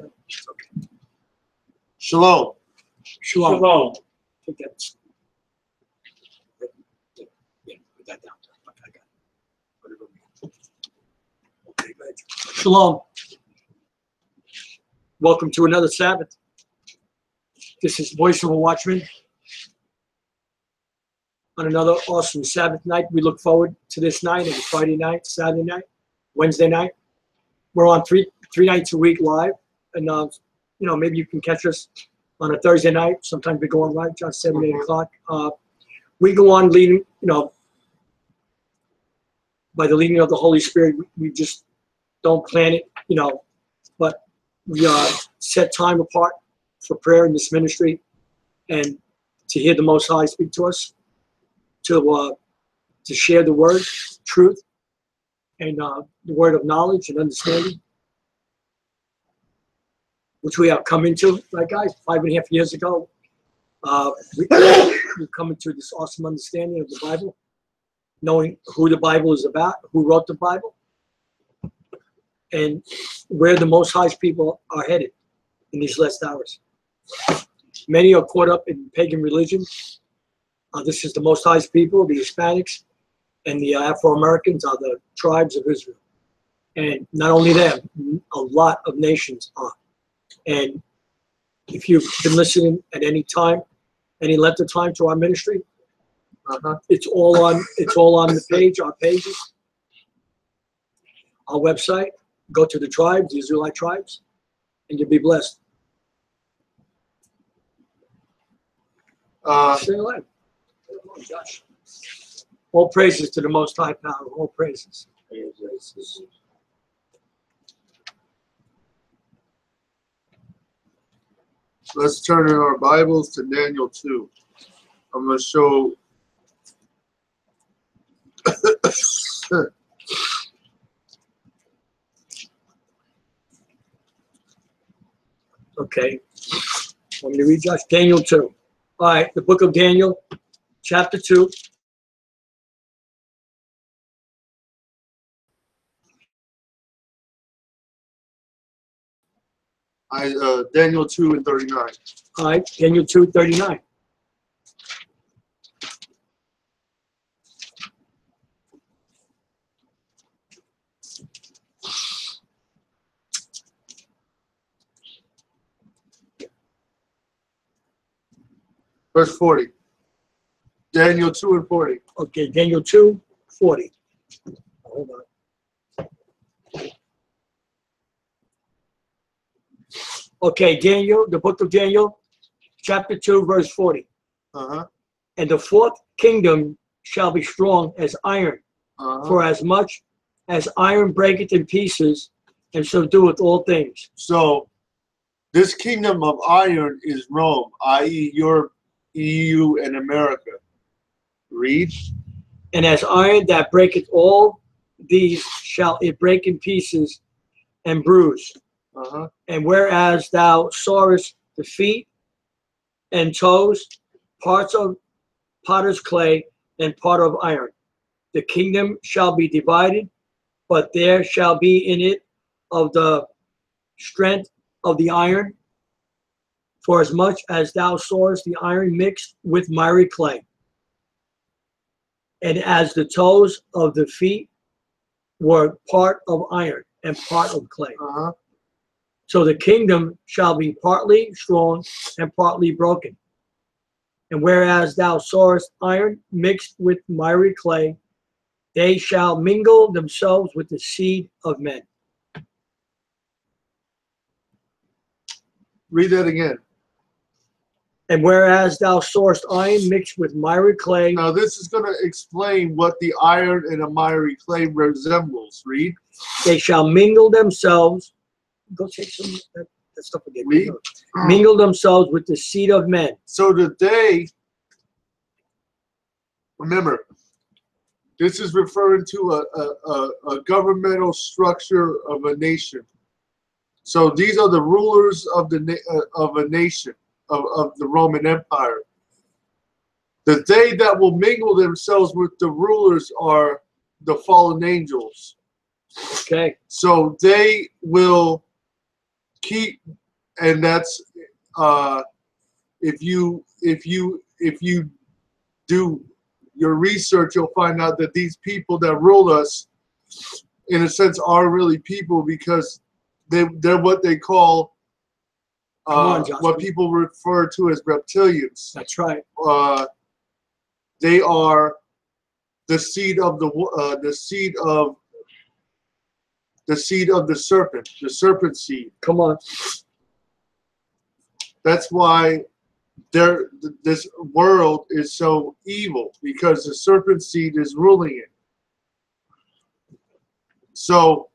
Okay. Shalom. Shalom. Shalom. Take that. Yeah, put that down. I got it. Put it over here. Okay, good. Shalom. Welcome to another Sabbath. This is Voice of a Watchman. On another awesome Sabbath night, we look forward to this night. It's Friday night, Saturday night, Wednesday night. We're on three nights a week live, and maybe you can catch us on a Thursday night. Sometimes we go on live, just 7, 8 o'clock. We go on leading, by the leading of the Holy Spirit. We just don't plan it, but we set time apart for prayer in this ministry and to hear the Most High speak to us, to share the word, truth, and the word of knowledge and understanding, which we have come into, right, guys? 5.5 years ago, we come into this awesome understanding of the Bible, knowing who the Bible is about, who wrote the Bible, and where the Most High's people are headed in these last hours. Many are caught up in pagan religion. This is the Most High's people, the Hispanics, and the Afro-Americans are the tribes of Israel. And not only them, a lot of nations are. And if you've been listening at any time, any length of time to our ministry, it's all on the page, our pages, our website. Go to the tribes, the Israelite tribes, and you'll be blessed. Say hello. Josh. All praises to the Most High Power. All praises. Let's turn in our Bibles to Daniel 2. I'm going to show Okay. Want me to read, Josh? Daniel 2. All right, the book of Daniel, chapter 2. Daniel 2 and 39. All right, Daniel 2:39. Verse 40. Daniel 2 and 40. Okay, Daniel 2:40. Hold on. Okay, Daniel, the book of Daniel, chapter 2, verse 40. And the fourth kingdom shall be strong as iron, for as much as iron breaketh in pieces, and subdueth all things. So, this kingdom of iron is Rome, i.e. Europe, EU, and America. Read. And as iron that breaketh all these shall it break in pieces and bruise. And whereas thou sawest the feet and toes, parts of potter's clay and part of iron, the kingdom shall be divided, but there shall be in it of the strength of the iron, for as much as thou sawest the iron mixed with miry clay. And as the toes of the feet were part of iron and part of clay. So the kingdom shall be partly strong and partly broken. And whereas thou sawest iron mixed with miry clay, they shall mingle themselves with the seed of men. Read that again. And whereas thou sawest iron mixed with miry clay. Now this is going to explain what the iron and a miry clay resembles. Read. They shall mingle themselves. Go take some that stuff again. Read. Mingle themselves with the seed of men. So today, remember, this is referring to a governmental structure of a nation. So these are the rulers of a nation, of the Roman Empire. The they that will mingle themselves with the rulers are the fallen angels. Okay. So they will keep, and that's if you do your research, you'll find out that these people that rule us, in a sense, are really people, because they're what they call what people refer to as reptilians. That's right. They are the seed of the serpent, the serpent seed. Come on. That's why this world is so evil, because the serpent seed is ruling it. So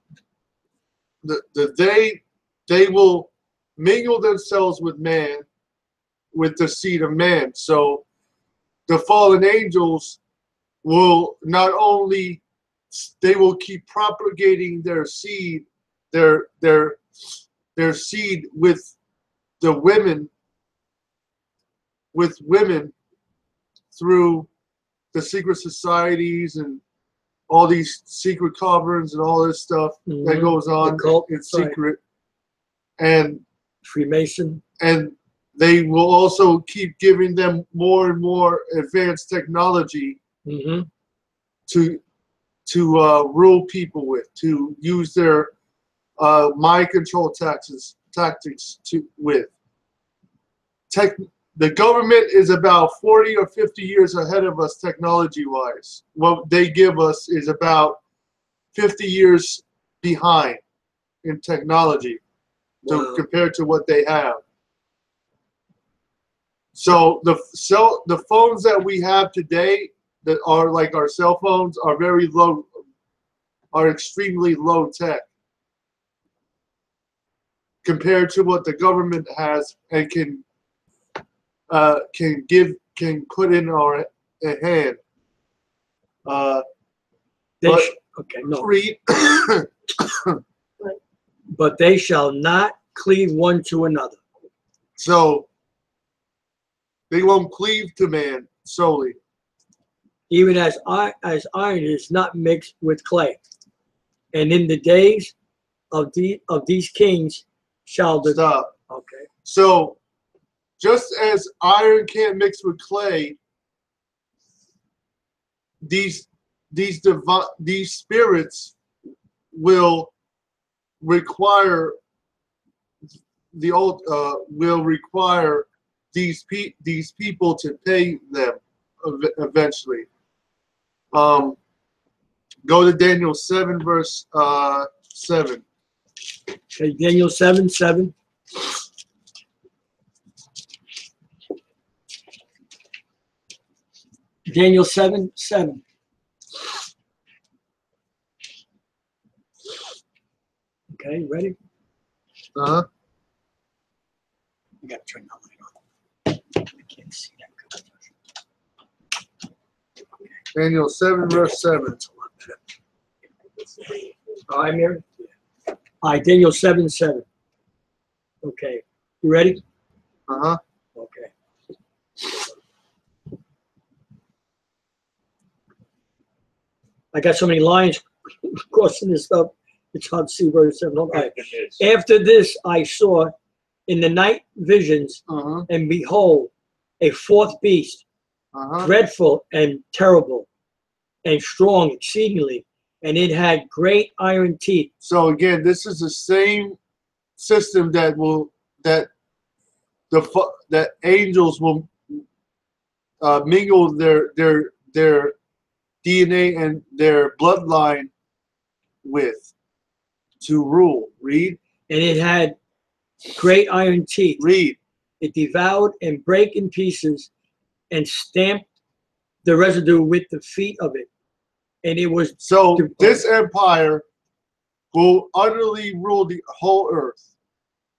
they will mingle themselves with man, with the seed of man. So the fallen angels will not only, they will keep propagating their seed, their seed with the women, through the secret societies and all these secret coverings and all this stuff that goes on in secret. And Freemason. And they will also keep giving them more and more advanced technology to rule people with, to use their mind control tactics with. The government is about 40 or 50 years ahead of us technology-wise. What they give us is about 50 years behind in technology compared to what they have. So the phones that we have today that are like our cell phones are very low, are extremely low tech compared to what the government has and can put in our hand. Read. But they shall not cleave one to another. So they won't cleave to man solely. Even as iron is not mixed with clay. And in the days of these kings shall the... Stop. Okay. So just as iron can't mix with clay, these spirits will require these people to pay them eventually. Go to Daniel 7 verse 7. Okay, Daniel 7:7. Daniel 7:7. Okay, ready? Uh-huh. You gotta turn that light on. I can't see that good. Daniel 7 verse 7. That's a lot better. All right, Mary? Yeah. All right, Daniel 7:7. Okay. You ready? Uh-huh. Okay. I got so many lines crossing this stuff. It's hard to see verse 7. All right. After this I saw in the night visions, and behold, a fourth beast, dreadful and terrible, and strong exceedingly, and it had great iron teeth. So again, this is the same system that angels will mingle their DNA and their bloodline with to rule. Read. And it had great iron teeth. Read. It devoured and brake in pieces and stamped the residue with the feet of it. And it was... So this empire will utterly rule the whole earth.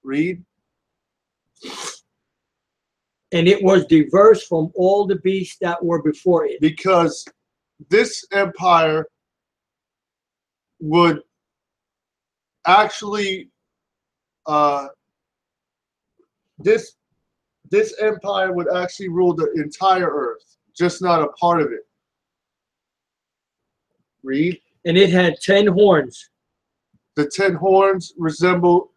Read. And it was diverse from all the beasts that were before it. Because this empire would actually this empire would actually rule the entire earth, just not a part of it. Read. And it had 10 horns. The 10 horns resemble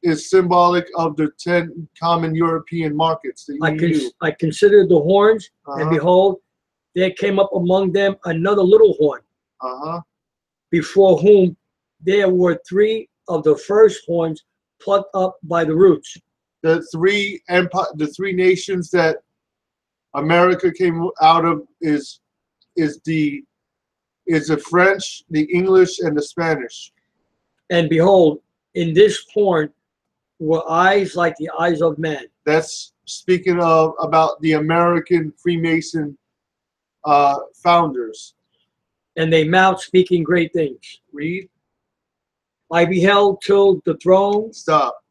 is symbolic of the 10 common European markets, the EU. I considered the horns, and behold, there came up among them another little horn, before whom there were 3 of the first horns plucked up by the roots. The three nations that America came out of is the French, the English, and the Spanish. And behold, in this horn were eyes like the eyes of man. That's speaking about the American Freemason founders. And they mouth speaking great things. Read. I beheld till the throne. Stop.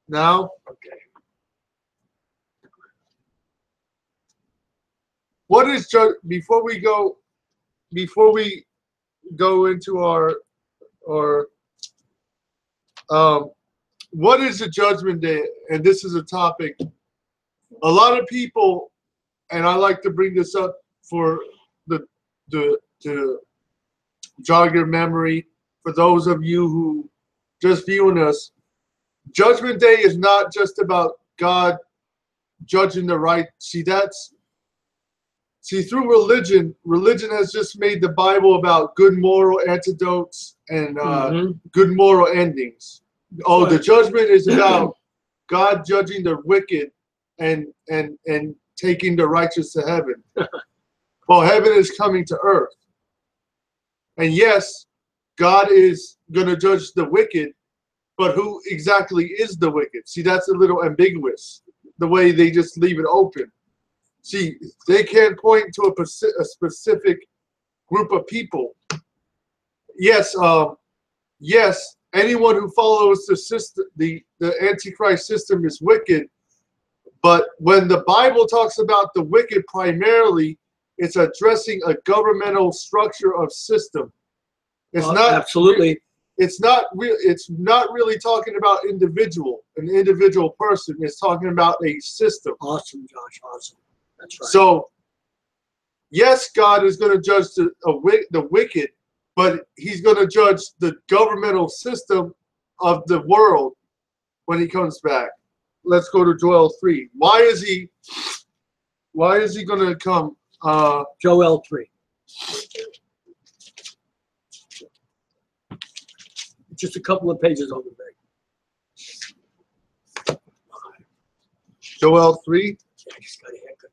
Now. Okay. What is before we go into our what is the judgment day? And this is a topic a lot of people, and I like to bring this up for to jog your memory for those of you who just viewing us. Judgment Day is not just about God judging the right. See, through religion has just made the Bible about good moral antidotes and good moral endings. Oh, the judgment is about God judging the wicked and taking the righteous to heaven. Well, heaven is coming to earth. And yes, God is going to judge the wicked, but who exactly is the wicked? See, that's a little ambiguous, the way they just leave it open. See, they can't point to a specific group of people. Yes, yes, anyone who follows the system, the Antichrist system is wicked. But when the Bible talks about the wicked primarily, it's addressing a governmental structure of system. It's not absolutely. It's not really talking about an individual person. It's talking about a system. Awesome, Josh. Awesome. That's right. So, yes, God is going to judge the wicked, but He's going to judge the governmental system of the world when He comes back. Let's go to Joel 3. Why is He going to come? Joel 3. Just a couple of pages over there. Joel 3. I just got a haircut.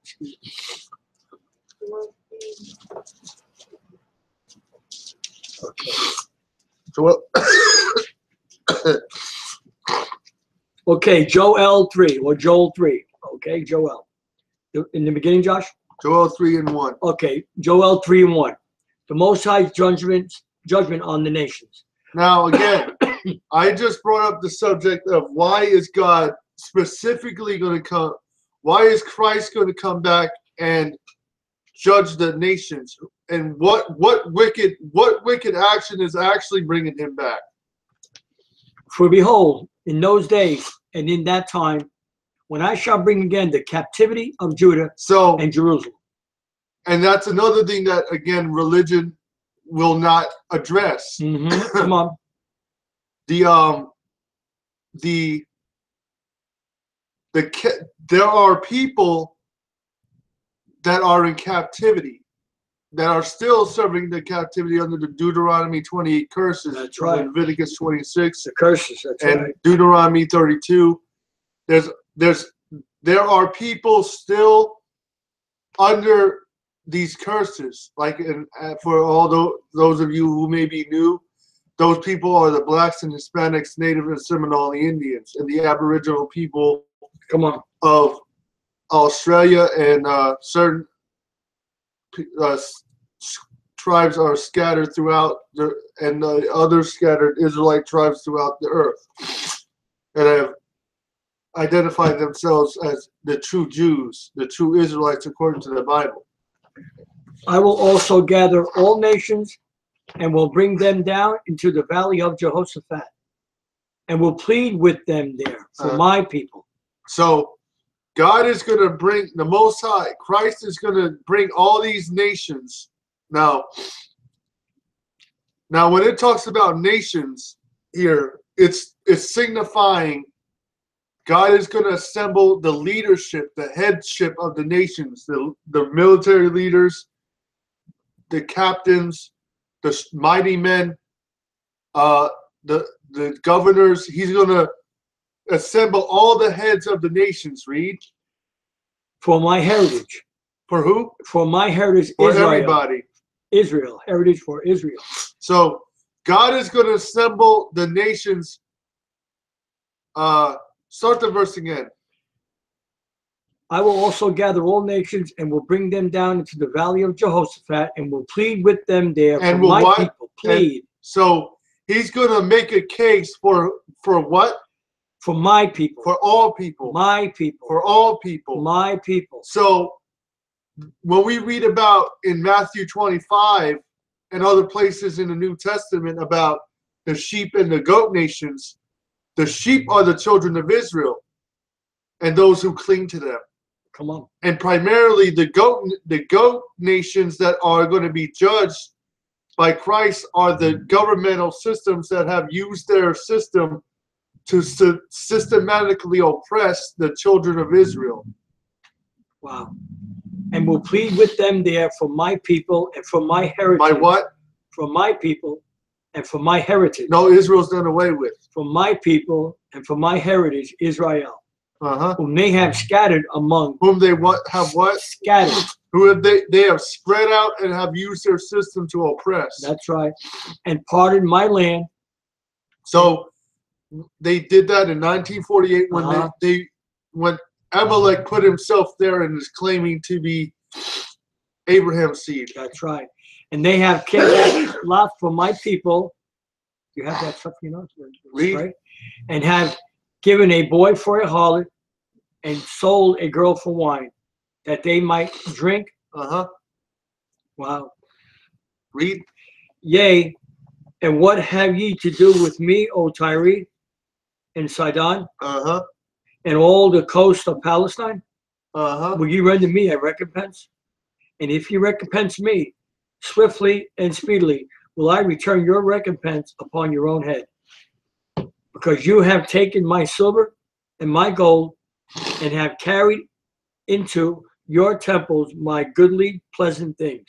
Okay. Joel. Okay, Joel 3 or Joel 3. Okay, Joel. In the beginning, Josh? Joel 3:1. Okay, Joel 3:1. The Most High's judgment on the nations. Now, again, I just brought up the subject of why is God specifically going to come? Why is Christ going to come back and judge the nations? And what wicked action is actually bringing Him back? For behold, in those days and in that time, when I shall bring again the captivity of Judah and Jerusalem. And that's another thing that, again, religion will not address. Come on. There are people that are in captivity, that are still serving the captivity under the Deuteronomy 28 curses. That's right. Leviticus 26. The curses. That's and right. Deuteronomy 32. There are people still under these curses. Like, for all those of you who may be new, those people are the blacks and Hispanics, Native and Seminole Indians, and the Aboriginal people. Come on. Of Australia, and certain tribes are scattered throughout and the other scattered Israelite tribes throughout the earth, and have identified themselves as the true Jews, the true Israelites according to the Bible. I will also gather all nations and will bring them down into the valley of Jehoshaphat, and will plead with them there for my people. So God is going to bring the Most High. Christ is going to bring all these nations. Now when it talks about nations here, it's signifying God is going to assemble the leadership, the headship of the nations, the military leaders, the captains, the mighty men, the governors. He's going to assemble all the heads of the nations. Read. For my heritage. For who? For my heritage, for Israel. Everybody. Israel. Heritage for Israel. So God is going to assemble the nations. Start the verse again. I will also gather all nations and will bring them down into the valley of Jehoshaphat and will plead with them there and for my what? people. Plead. And so he's going to make a case for what? For my people. For all people. My people. For all people. My people. So when we read about in Matthew 25 and other places in the New Testament about the sheep and the goat nations, the sheep are the children of Israel and those who cling to them. Come on. And primarily the goat nations that are going to be judged by Christ are the governmental systems that have used their system to systematically oppress the children of Israel. Wow. And will plead with them there for my people and for my heritage. My what? For my people and for my heritage. No, Israel's done away with. For my people and for my heritage, Israel. Uh-huh. Whom they have scattered among. Whom they have what? Scattered. Who have they have spread out and have used their system to oppress. That's right. And parted my land. So they did that in 1948 when when Amalek put himself there and is claiming to be Abraham's seed. That's right. And they have kept Lot for my people. You have that stuff, you know? Read. Right? And have given a boy for a harlot and sold a girl for wine, that they might drink. Uh-huh. Wow. Read. Yea, and what have ye to do with me, O Tyre and Sidon? Uh-huh. And all the coast of Palestine? Uh-huh. Will you render me a recompense? And if you recompense me, swiftly and speedily will I return your recompense upon your own head. Because you have taken my silver and my gold, and have carried into your temples my goodly, pleasant things.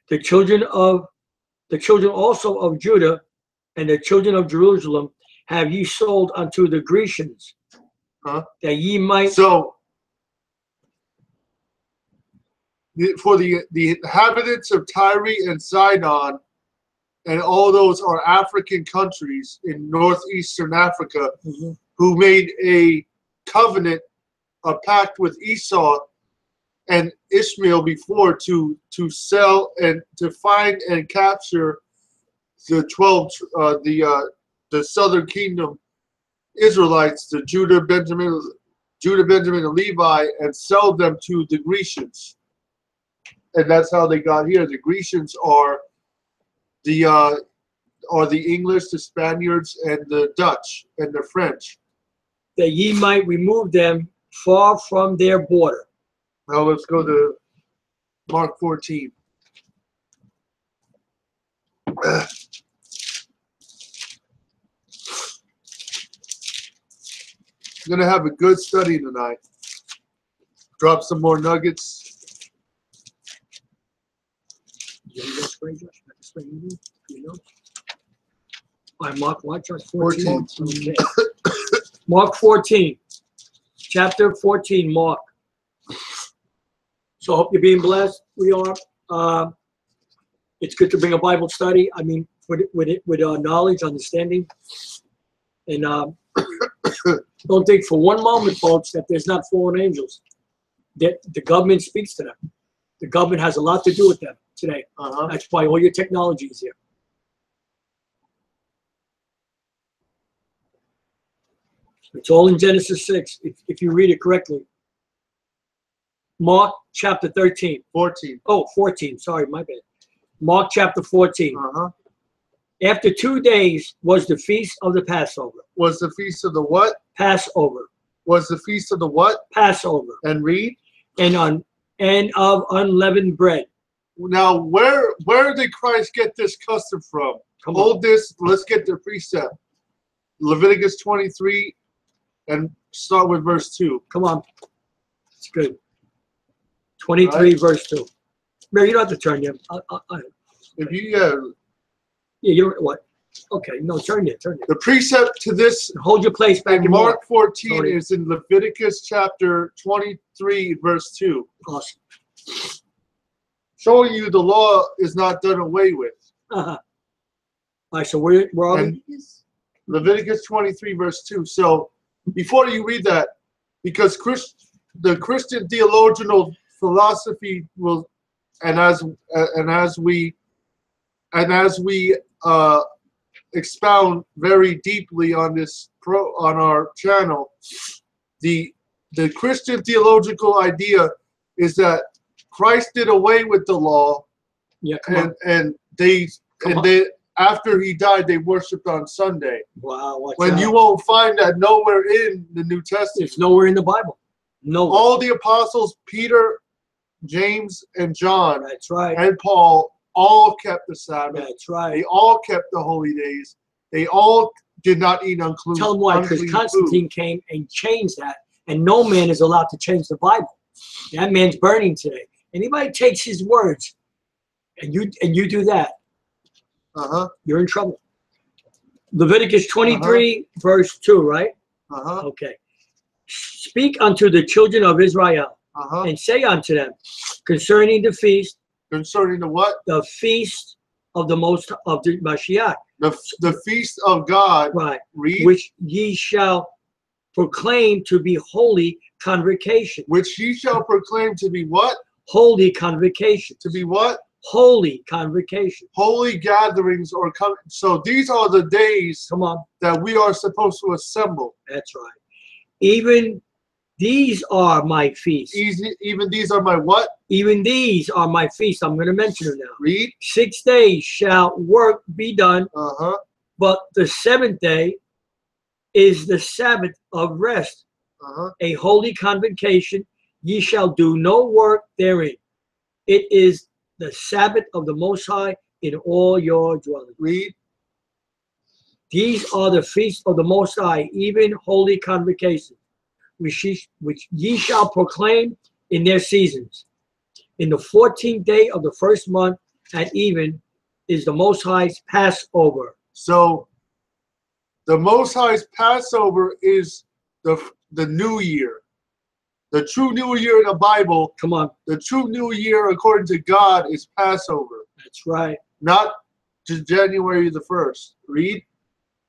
The children also of Judah and the children of Jerusalem have ye sold unto the Grecians, that ye might. So for the inhabitants of Tyre and Sidon, and all those are African countries in northeastern Africa, who made a covenant, a pact with Esau and Ishmael before to sell and to find and capture the 12 the southern kingdom Israelites, the Judah, Benjamin, and Levi, and sell them to the Grecians. And that's how they got here. The Grecians are the English, the Spaniards, and the Dutch, and the French. That ye might remove them far from their border. Now let's go to Mark 14. I'm going to have a good study tonight. Drop some more nuggets. All right, Mark, watch us 14. 14. Okay. Mark 14. Chapter 14, Mark. So I hope you're being blessed. We are. It's good to bring a Bible study. I mean, with knowledge, understanding. And don't think for one moment, folks, that there's not fallen angels. That the government speaks to them. The government has a lot to do with them today. That's why all your technology is here. It's all in Genesis 6, if you read it correctly. Mark chapter 13. 14. Oh, 14. Sorry, my bad. Mark chapter 14. After 2 days was the feast of the Passover. Was the feast of the what? Passover. Was the feast of the what? Passover. And read. And of unleavened bread. Now, where did Christ get this custom from? Come Hold this. Let's get the precept. Leviticus 23 and start with verse 2. Come on. It's good. 23 verse 2. No, you don't have to turn there. If you Yeah, you don't what? Okay, no, turn there. the precept to this Hold your place back in in Mark 14 Sorry. is in Leviticus chapter 23 verse 2. Awesome. Showing you the law is not done away with. All right, so where are we? And Leviticus 23 verse 2. So before you read that, because the Christian theological philosophy will, and as we expound very deeply on this on our channel, the Christian theological idea is that Christ did away with the law, Yeah, and they after he died they worshipped on Sunday. Wow, watch When out. you won't find that nowhere in the New Testament. It's nowhere in the Bible. No. All the apostles, Peter, James, and John, That's right. and Paul, all kept the Sabbath. That's right. They all kept the holy days. They all did not eat unclean. Tell them why, because unclean Constantine came and changed that, and no man is allowed to change the Bible. That man's burning today. Anybody takes his words, and you do that, you're in trouble. Leviticus 23 verse 2, right? Okay. Speak unto the children of Israel, and say unto them concerning the feast. Concerning the what? The feast of the Mashiach. The feast of God. Right. Read. Which ye shall proclaim to be holy convocation. Which ye shall proclaim to be what? Holy convocation. To be what? Holy convocation. Holy gatherings or come. So these are the days. Come on. That we are supposed to assemble. That's right. Even these are my feasts. Even these are my what? Even these are my feasts. I'm going to mention them now. Read. 6 days shall work be done, but the 7th day is the Sabbath of rest, a holy convocation. Ye shall do no work therein. It is the Sabbath of the Most High in all your dwellings. Read. These are the feasts of the Most High, even holy convocations, which ye shall proclaim in their seasons. In the 14th day of the first month at even is the Most High's Passover. So the Most High's Passover is the new year. The true new year in the Bible. Come on. The true new year according to God is Passover. That's right. Not just January the 1st. Read.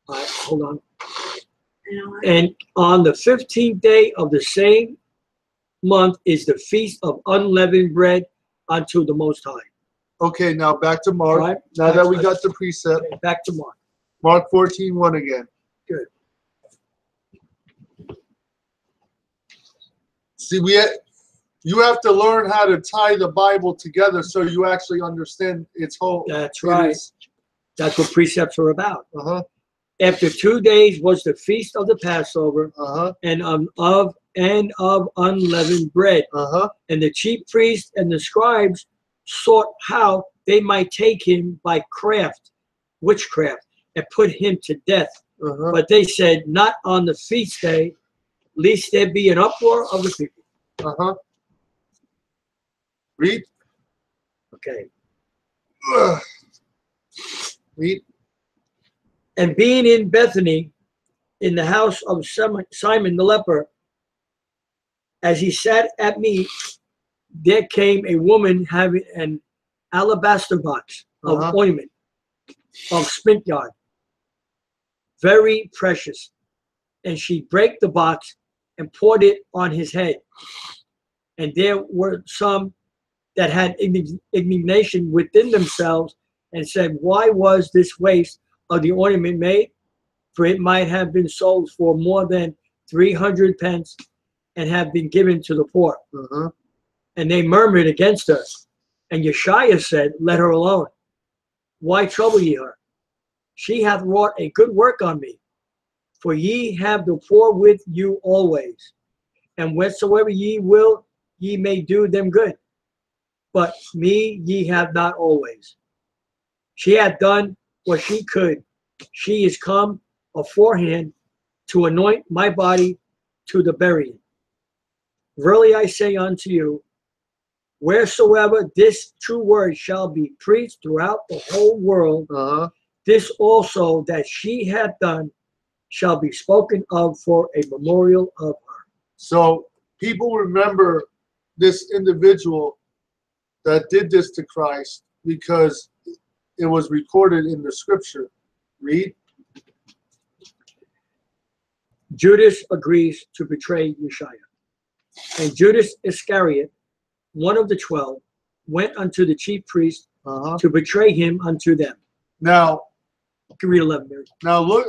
All right, hold on. And on the 15th day of the same month is the feast of unleavened bread unto the Most High. Okay, now back to Mark. Right. Now that we got the precept. Okay, back to Mark. Mark 14:1 again. Good. See, you have to learn how to tie the Bible together so you actually understand its whole. That's right. That's what precepts are about. Uh-huh. After 2 days was the feast of the Passover, Uh-huh. and of unleavened bread. Uh-huh. And the chief priests and the scribes sought how they might take him by witchcraft, and put him to death. Uh-huh. But they said, not on the feast day, lest there be an uproar of the people. Uh-huh. Read. Okay. Read. And being in Bethany, in the house of Simon the leper, as he sat at meat, there came a woman having an alabaster box of ointment of spikenard, very precious. And she brake the box and poured it on his head. And there were some that had indignation within themselves and said, why was this waste of the ointment made? For it might have been sold for more than 300 pence and have been given to the poor. And they murmured against her. And Yashayah said, let her alone. Why trouble ye her? She hath wrought a good work on me. For ye have the poor with you always. And whatsoever ye will, ye may do them good. But me ye have not always. She hath done what she could. She is come aforehand to anoint my body to the burying. Verily I say unto you, wheresoever this true word shall be preached throughout the whole world, this also that she hath done shall be spoken of for a memorial of her. So people remember this individual that did this to Christ because it was recorded in the scripture. Read. Judas agrees to betray Yashayah. And Judas Iscariot, one of the 12, went unto the chief priest to betray him unto them. Now, you can read 11, Mary. Now look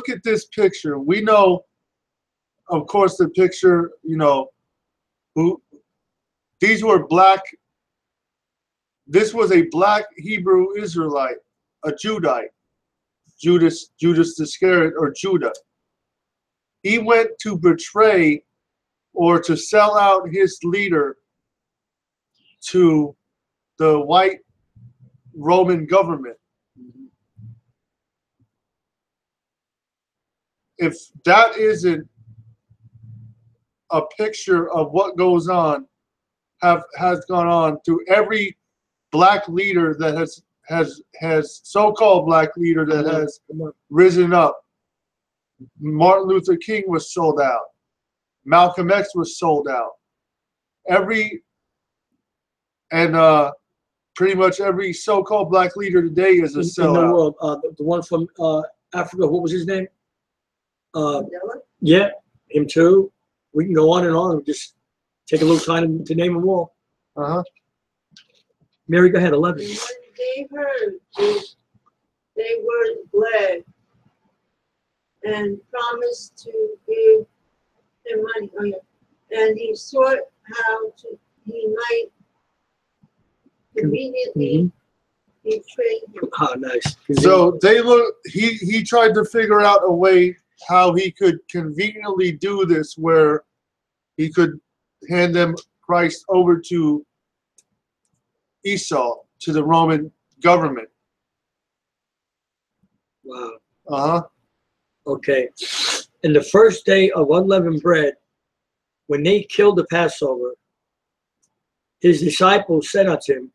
at this picture. We know, of course, the picture, these were black. This was a black Hebrew Israelite, a Judite, Judas Iscariot, or Judah. He went to betray or to sell out his leader to the white Roman government. If that isn't a picture of what goes on, has gone on to every black leader that has so-called black leader that has risen up. Martin Luther King was sold out. Malcolm X was sold out. Pretty much every so-called black leader today is a sellout. In the world, the one from Africa, what was his name? Yeah, him too. We can go on and on. Just take a little time to name them all. Mary, go ahead, 11. And when they heard this, they were glad and promised to give him money. And he sought how he might conveniently betray him. Ah, nice. So he tried to figure out a way how he could conveniently do this, where he could hand them Christ over to Esau, to the Roman government. Wow. Okay. In the first day of unleavened bread, when they killed the Passover, his disciples said unto him,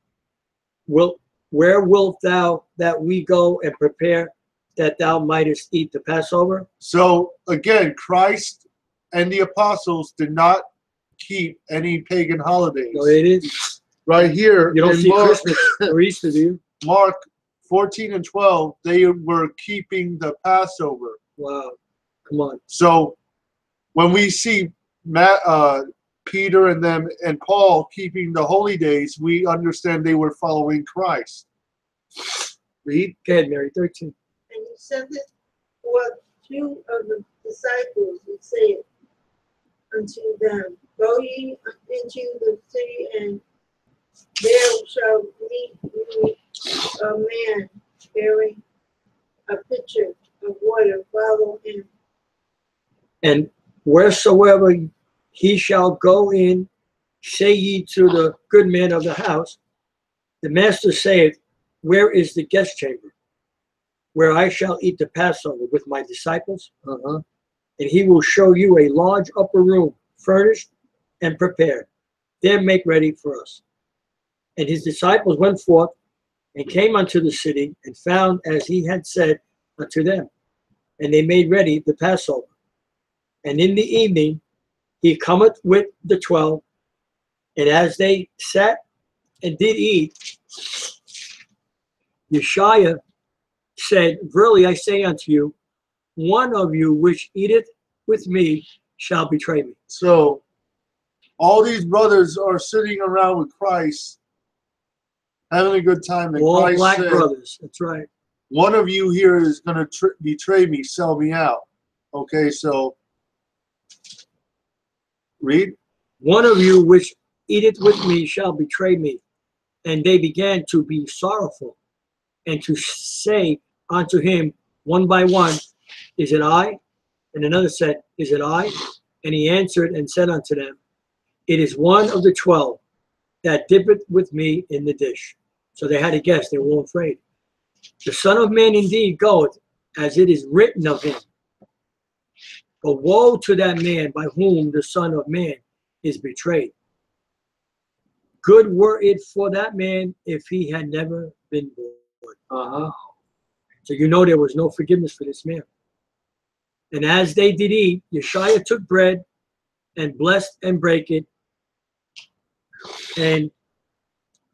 where wilt thou that we go and prepare that thou mightest eat the Passover? So again, Christ and the apostles did not keep any pagan holidays. No, they didn't. Right here, you don't see Mark, Christmas or Easter, do you? Mark 14 and 12, they were keeping the Passover. Wow, come on. So when we see Peter and them and Paul keeping the holy days, we understand they were following Christ. Read. Go ahead, Mary, 13. And he sent forth two of the disciples and said unto them, go ye into the city, and there shall meet you a man bearing a pitcher of water. Follow him. And wheresoever he shall go in, say ye to the good man of the house, the master saith, where is the guest chamber, where I shall eat the Passover with my disciples? And he will show you a large upper room, furnished and prepared. There make ready for us. And his disciples went forth and came unto the city, and found as he had said unto them. And they made ready the Passover. And in the evening he cometh with the 12, and as they sat and did eat, Yashayah said, verily I say unto you, one of you which eateth with me shall betray me. So all these brothers are sitting around with Christ, having a good time. And all Christ black said, brothers, that's right. One of you here is going to betray me, sell me out. Okay, so read. One of you which eateth with me shall betray me. And they began to be sorrowful, and to say unto him one by one, is it I? And another said, is it I? And he answered and said unto them, it is one of the 12 that dippeth with me in the dish. So they had to guess, they were all afraid. The Son of Man indeed goeth, as it is written of him. But woe to that man by whom the Son of Man is betrayed. Good were it for that man if he had never been born. So you know there was no forgiveness for this man. And as they did eat, Yashayah took bread and blessed and brake it and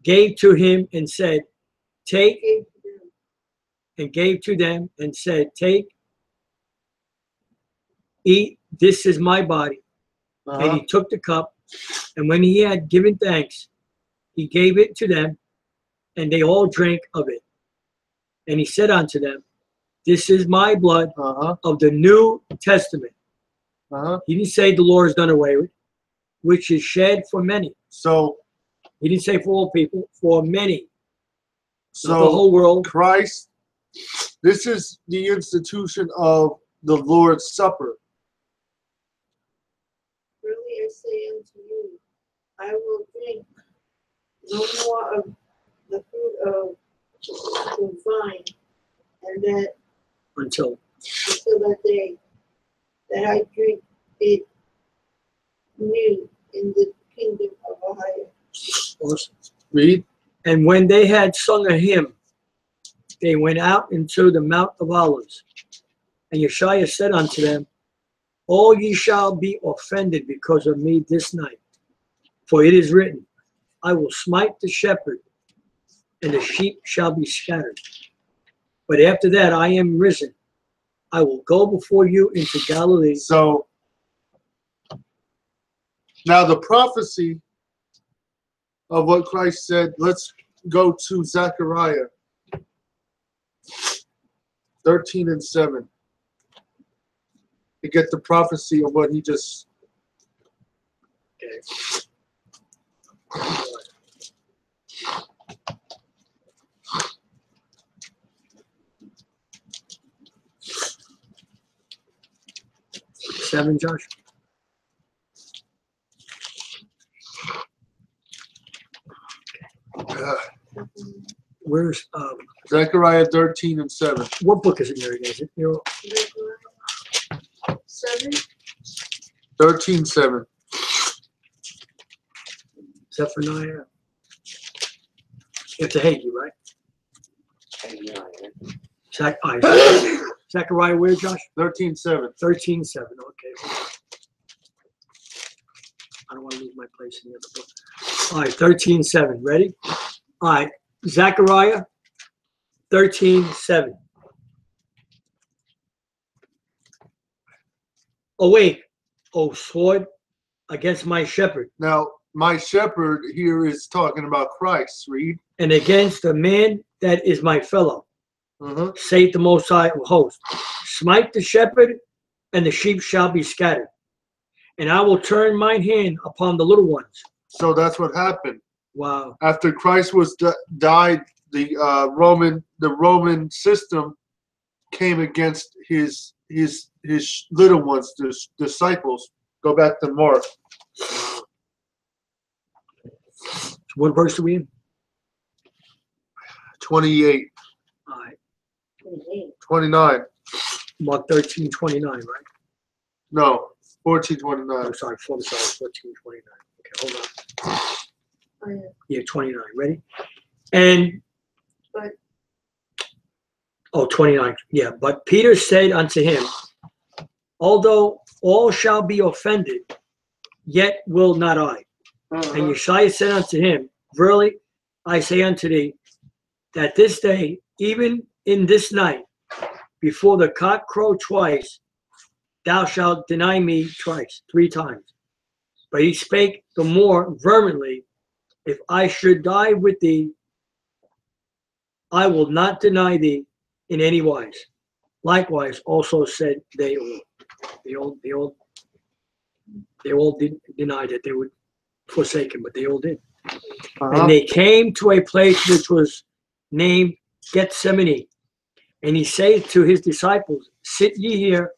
gave to him and said, take, and gave to them and said, take, eat, this is my body. And he took the cup, and when he had given thanks, he gave it to them, and they all drank of it. And he said unto them, this is my blood of the New Testament. He didn't say the law is done away with, which is shed for many. So he didn't say for all people, for many. So not the whole world. Christ, this is the institution of the Lord's Supper. Really I say unto you, I will drink no more of the fruit of the vine, and that Until that day that I drink it new in the kingdom of Ahayah. Awesome. Read. And when they had sung a hymn, they went out into the Mount of Olives. And Yashayah said unto them, all ye shall be offended because of me this night. For it is written, I will smite the shepherd, and the sheep shall be scattered. But after that I am risen, I will go before you into Galilee. So now the prophecy of what Christ said, let's go to Zechariah 13:7 to get the prophecy of what he just. Okay. 7, Josh. Where's Zechariah 13:7. what book is it, Mary? Is it 7. 13:7. Zephaniah? It's Ahayah, right? Zechariah, where, Josh? 13:7. 13:7. Okay. I don't want to lose my place in the other book. All right, 13:7. Ready? All right, Zechariah 13:7. Awake, O sword, against my shepherd, Now, my shepherd here is talking about Christ. Read. and against the man that is my fellow, saith the Most High of hosts. Smite the shepherd, and the sheep shall be scattered. And I will turn mine hand upon the little ones. So that's what happened. Wow. After Christ was died, the Roman system came against his little ones, the disciples. Go back to Mark. What verse are we in? 28, All right. 29. Mark 13:29, right? No, 14:29. I'm sorry, 14:29. Okay, hold on. Oh, yeah. Yeah, 29. Ready? And But 29. Yeah, but Peter said unto him, although all shall be offended, yet will not I. And Yashayah said unto him, verily I say unto thee, that this day, even in this night, before the cock crow twice, thou shalt deny me twice, 3 times. But he spake the more vehemently, if I should die with thee, I will not deny thee in any wise. Likewise also said they all. They all did deny that they would forsake him, but they all did. And they came to a place which was named Gethsemane. And he said to his disciples, sit ye here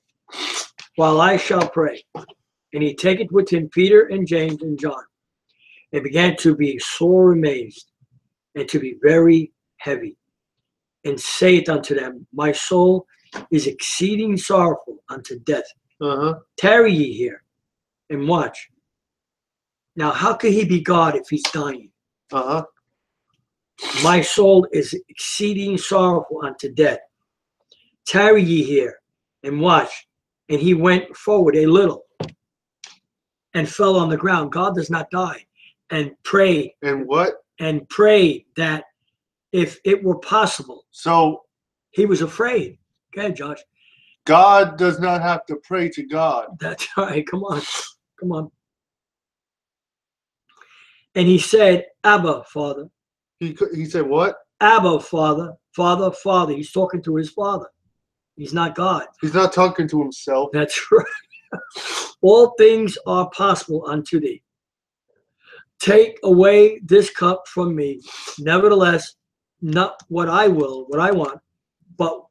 while I shall pray. And he taketh with him Peter and James and John, and began to be sore amazed, and to be very heavy, and saith unto them, my soul is exceeding sorrowful unto death. Uh-huh. Tarry ye here and watch. Now, how could he be God if he's dying? Uh-huh. My soul is exceeding sorrowful unto death. Tarry ye here and watch. And he went forward a little and fell on the ground. God does not die. And prayed. And what? And prayed that if it were possible. So He was afraid. Okay, Josh. God does not have to pray to God. That's right. Come on. Come on. And he said, Abba, Father. He said what? Abba, Father. Father, Father. He's talking to his Father. He's not God. He's not talking to himself. That's right. All things are possible unto thee. Take away this cup from me. Nevertheless, not what I will, what I want, but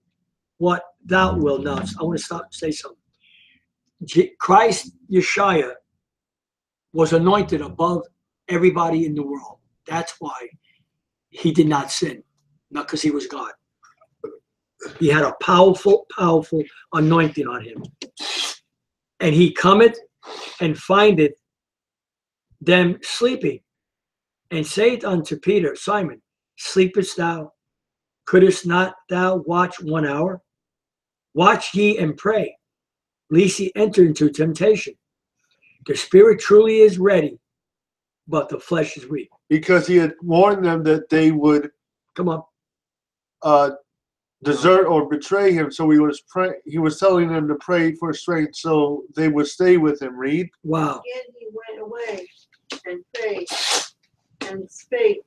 what thou wilt. Now, I want to stop and say something. Christ, Yashayah, was anointed above everybody in the world. That's why he did not sin, not because he was God. He had a powerful, powerful anointing on him. And he cometh and findeth them sleeping, and saith unto Peter, Simon, sleepest thou? Couldst not thou watch 1 hour? Watch ye and pray, lest ye enter into temptation. The spirit truly is ready, but the flesh is weak. Because he had warned them that they would Come on. desert or betray him. So he was telling them to pray for strength so they would stay with him. Read. Wow. Again he went away and prayed and spake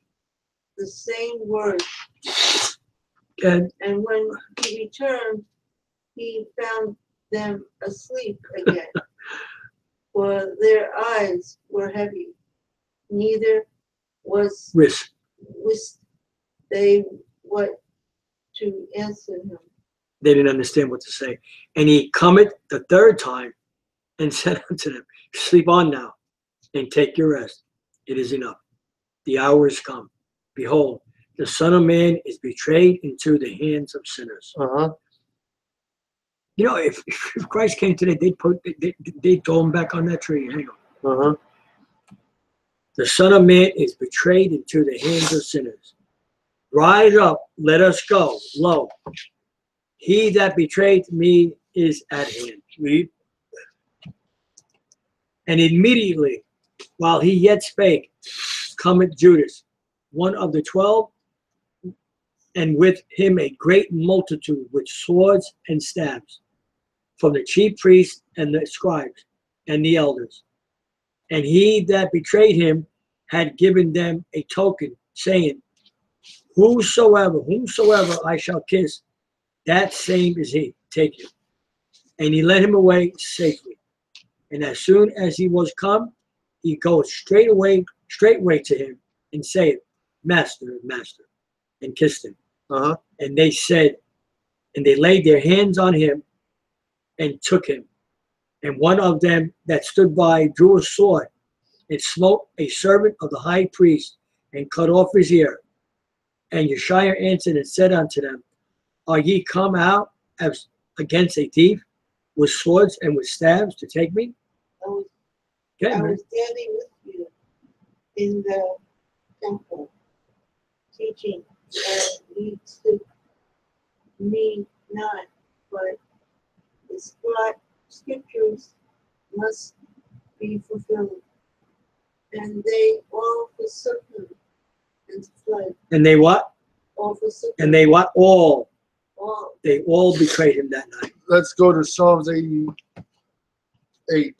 the same word. And And when he returned, he found them asleep again, for their eyes were heavy. Neither wist they what to answer him. they didn't understand what to say. And he cometh the third time and said unto them, sleep on now and take your rest. It is enough. The hour is come. Behold, the Son of Man is betrayed into the hands of sinners. Uh-huh. You know, if Christ came today, they'd throw him back on that tree. Hang on. Uh-huh. The Son of Man is betrayed into the hands of sinners. Rise up, let us go. Lo, he that betrayed me is at hand. Read. And immediately, while he yet spake, cometh Judas, one of the 12, and with him a great multitude with swords and staves, from the chief priests and the scribes and the elders. And he that betrayed him had given them a token, saying, whomsoever I shall kiss, that same is he. Take him. And he led him away safely. And as soon as he was come, he goeth straightway to him, and saith, Master, Master, and kissed him. Uh-huh. And they said, and they laid their hands on him and took him. And one of them that stood by drew a sword and smote a servant of the high priest and cut off his ear. And Yashayah answered and said unto them, are ye come out as against a thief with swords and with staves to take me? Okay, I man. was standing with you in the temple, teaching, and ye took me not, but the scriptures must be fulfilled. And they all forsook him and fled. And they what? All forsook And they what? All. all. They all betrayed him that night. Let's go to Psalms 88.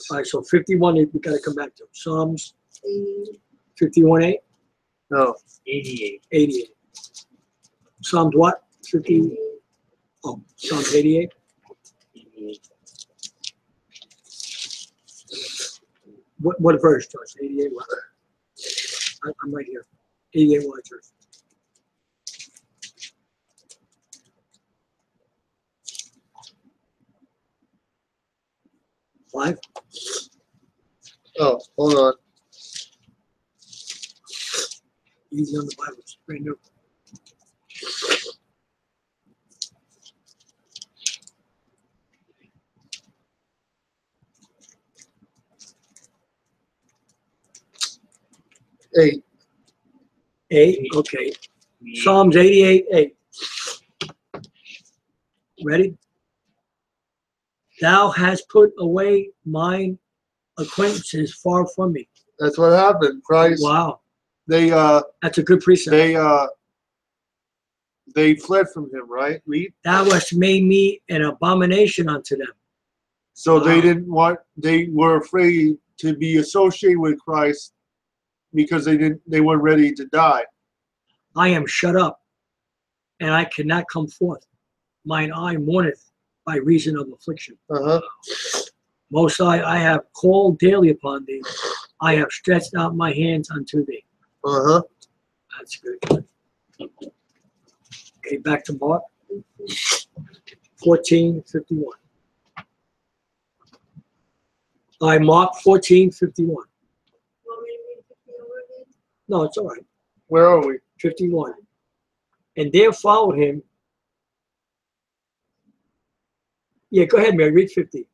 All right, so 51, we got to come back to Psalms The 51:8, No. 88. Psalms what? 50. Oh, Psalms 88. What verse, Josh? 88 what? I'm right here. 88 what, Josh? Five? Oh, hold on. Easy on the Bible. It's brand new. 8. 8. Okay. Psalms 88, 8. Ready? Thou hast put away mine acquaintances far from me. That's what happened. Christ. Wow. They That's a good precept. they fled from him, right? Read. Thou hast made me an abomination unto them. So Wow. they were afraid to be associated with Christ because they weren't ready to die. I am shut up, and I cannot come forth. Mine eye mourneth by reason of affliction. Uh-huh. Most High, I have called daily upon thee. I have stretched out my hands unto thee. Uh-huh. That's good. Okay, back to Mark 14:51. Mark 14:51. Want me to read 51 again? No, it's all right. Where are we? 51. And there followed him. Yeah, go ahead, Mary. Read 50.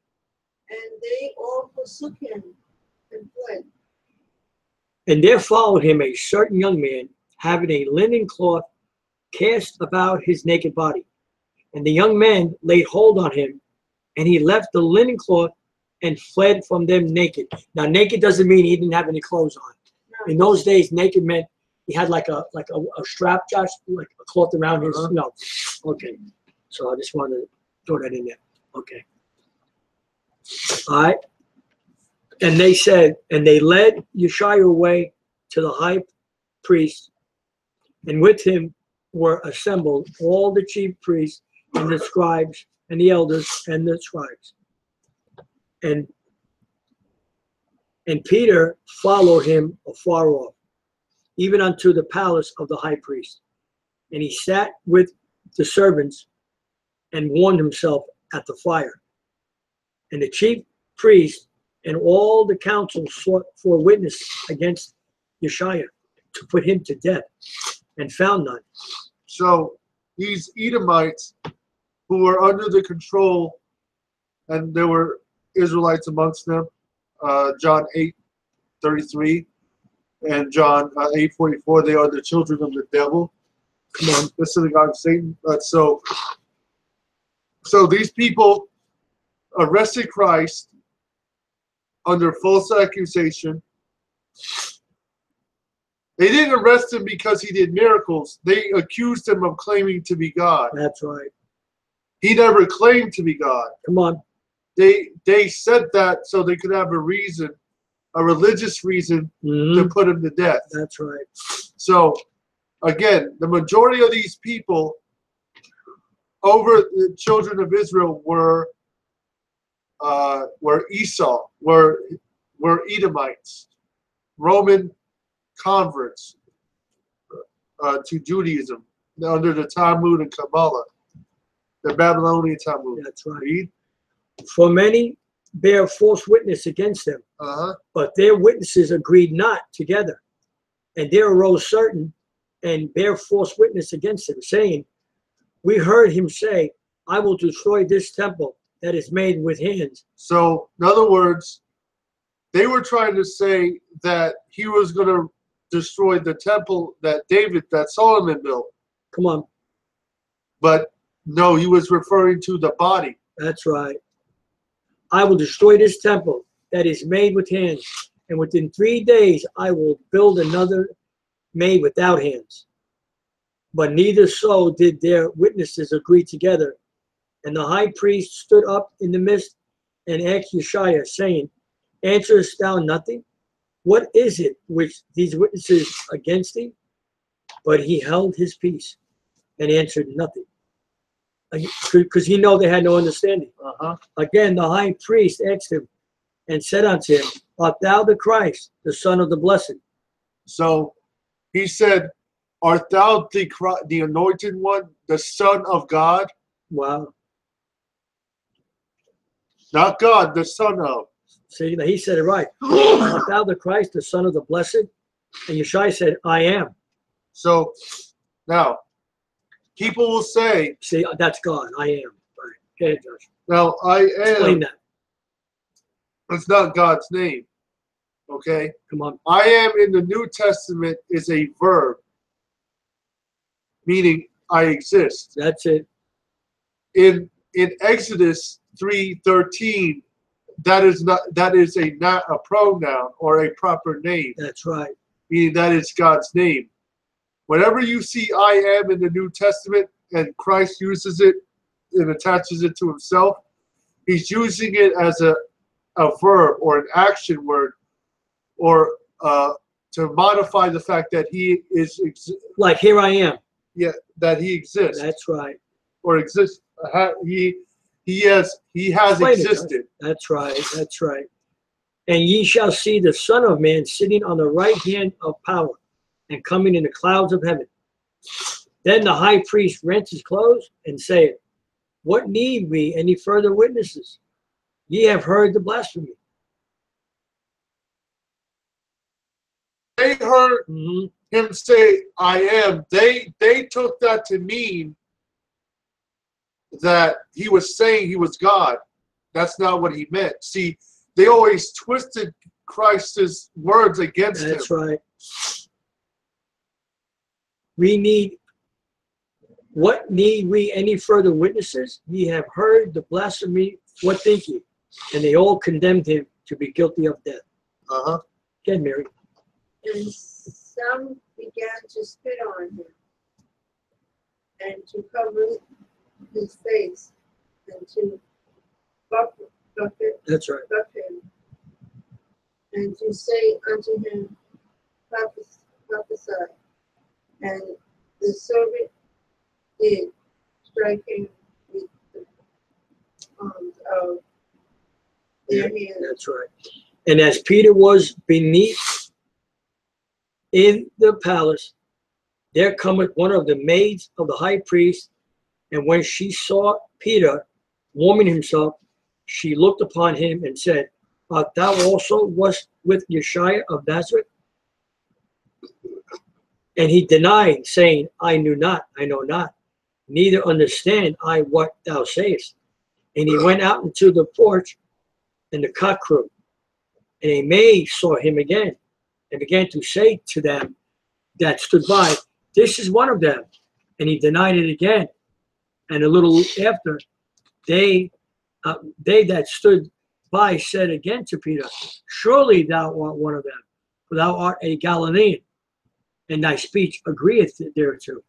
And they all forsook him and fled. And there followed him a certain young man, having a linen cloth cast about his naked body. And the young man laid hold on him, and he left the linen cloth and fled from them naked. Now, naked doesn't mean he didn't have any clothes on. No. In those days, naked meant he had like a strap, Josh, like a cloth around his. Uh-huh. No, okay. So I just wanted to throw that in there. Okay. All right. And they said, and they led Yashayah away to the high priest, and with him were assembled all the chief priests and the scribes and the elders and the scribes. And Peter followed him afar off, even unto the palace of the high priest. And he sat with the servants and warmed himself at the fire. And the chief priest and all the council sought for witness against Yashayah to put him to death, and found none. So these Edomites who were under the control, and there were Israelites amongst them, John 8:33 and John 8:44, they are the children of the devil. Come on, the synagogue of Satan. So these people arrested Christ under false accusation. They didn't arrest him because he did miracles. They accused him of claiming to be God. That's right. He never claimed to be God. Come on. They said that so they could have a reason, a religious reason to put him to death. That's right. So, again, the majority of these people over the children of Israel were Esau, were Edomites, Roman converts to Judaism under the Talmud and Kabbalah, the Babylonian Talmud. That's right. Read. For many bear false witness against them, but their witnesses agreed not together. And there arose certain and bear false witness against him, saying, we heard him say, I will destroy this temple that is made with hands. So, in other words, they were trying to say that he was going to destroy the temple that Solomon built. Come on. But no, he was referring to the body. That's right. I will destroy this temple that is made with hands, and within 3 days I will build another made without hands. But neither so did their witnesses agree together. And the high priest stood up in the midst and asked Yashayah, saying, answerest thou nothing? What is it which these witnesses against thee? But he held his peace and answered nothing, because he knew they had no understanding. Again, the high priest asked him and said unto him, art thou the Christ, the Son of the Blessed? So he said, art thou the anointed one, the Son of God? Wow. Not God, the Son of. See, he said it right. Art thou the Christ, the Son of the Blessed? And Yashayah said, I am. So now, people will say, see, that's God. I am. Right. Go ahead, Josh. now I am. Explain that. It's not God's name. Okay? Come on. I am in the New Testament is a verb, meaning I exist. That's it. In Exodus 3:13, that is not a pronoun or a proper name, That's right. meaning that is God's name. Whenever you see I am in the New Testament and Christ uses it and attaches it to himself, he's using it as a verb or an action word, or to modify the fact that he is Like, here I am. that he exists. That's right. Or exists. He has Explain it, existed. That's right. That's right. And ye shall see the Son of Man sitting on the right hand of power and coming in the clouds of heaven. Then the high priest rent his clothes and saith, what need we any further witnesses? Ye have heard the blasphemy. They heard him say, I am. They took that to mean that he was saying he was God. That's not what he meant. See, they always twisted Christ's words against him. That's right. What need we any further witnesses? Ye have heard the blasphemy. What think ye? And they all condemned him to be guilty of death. Again, Mary. And some began to spit on him and to cover his face and to buffet That's right. him and to say unto him, prophesy. And the servant did strike him with the palms of their hands. That's right. And as Peter was beneath in the palace, there cometh one of the maids of the high priest, and when she saw Peter warming himself, she looked upon him and said, art thou also wast with Yashayah of Nazareth? And he denied, saying, I know not, neither understand I what thou sayest. And he went out into the porch, and the cock crew. And a maid saw him again, and began to say to them that stood by, this is one of them. And he denied it again. And a little after, they that stood by said again to Peter, surely thou art one of them, for thou art a Galilean, and thy speech agreeth thereto.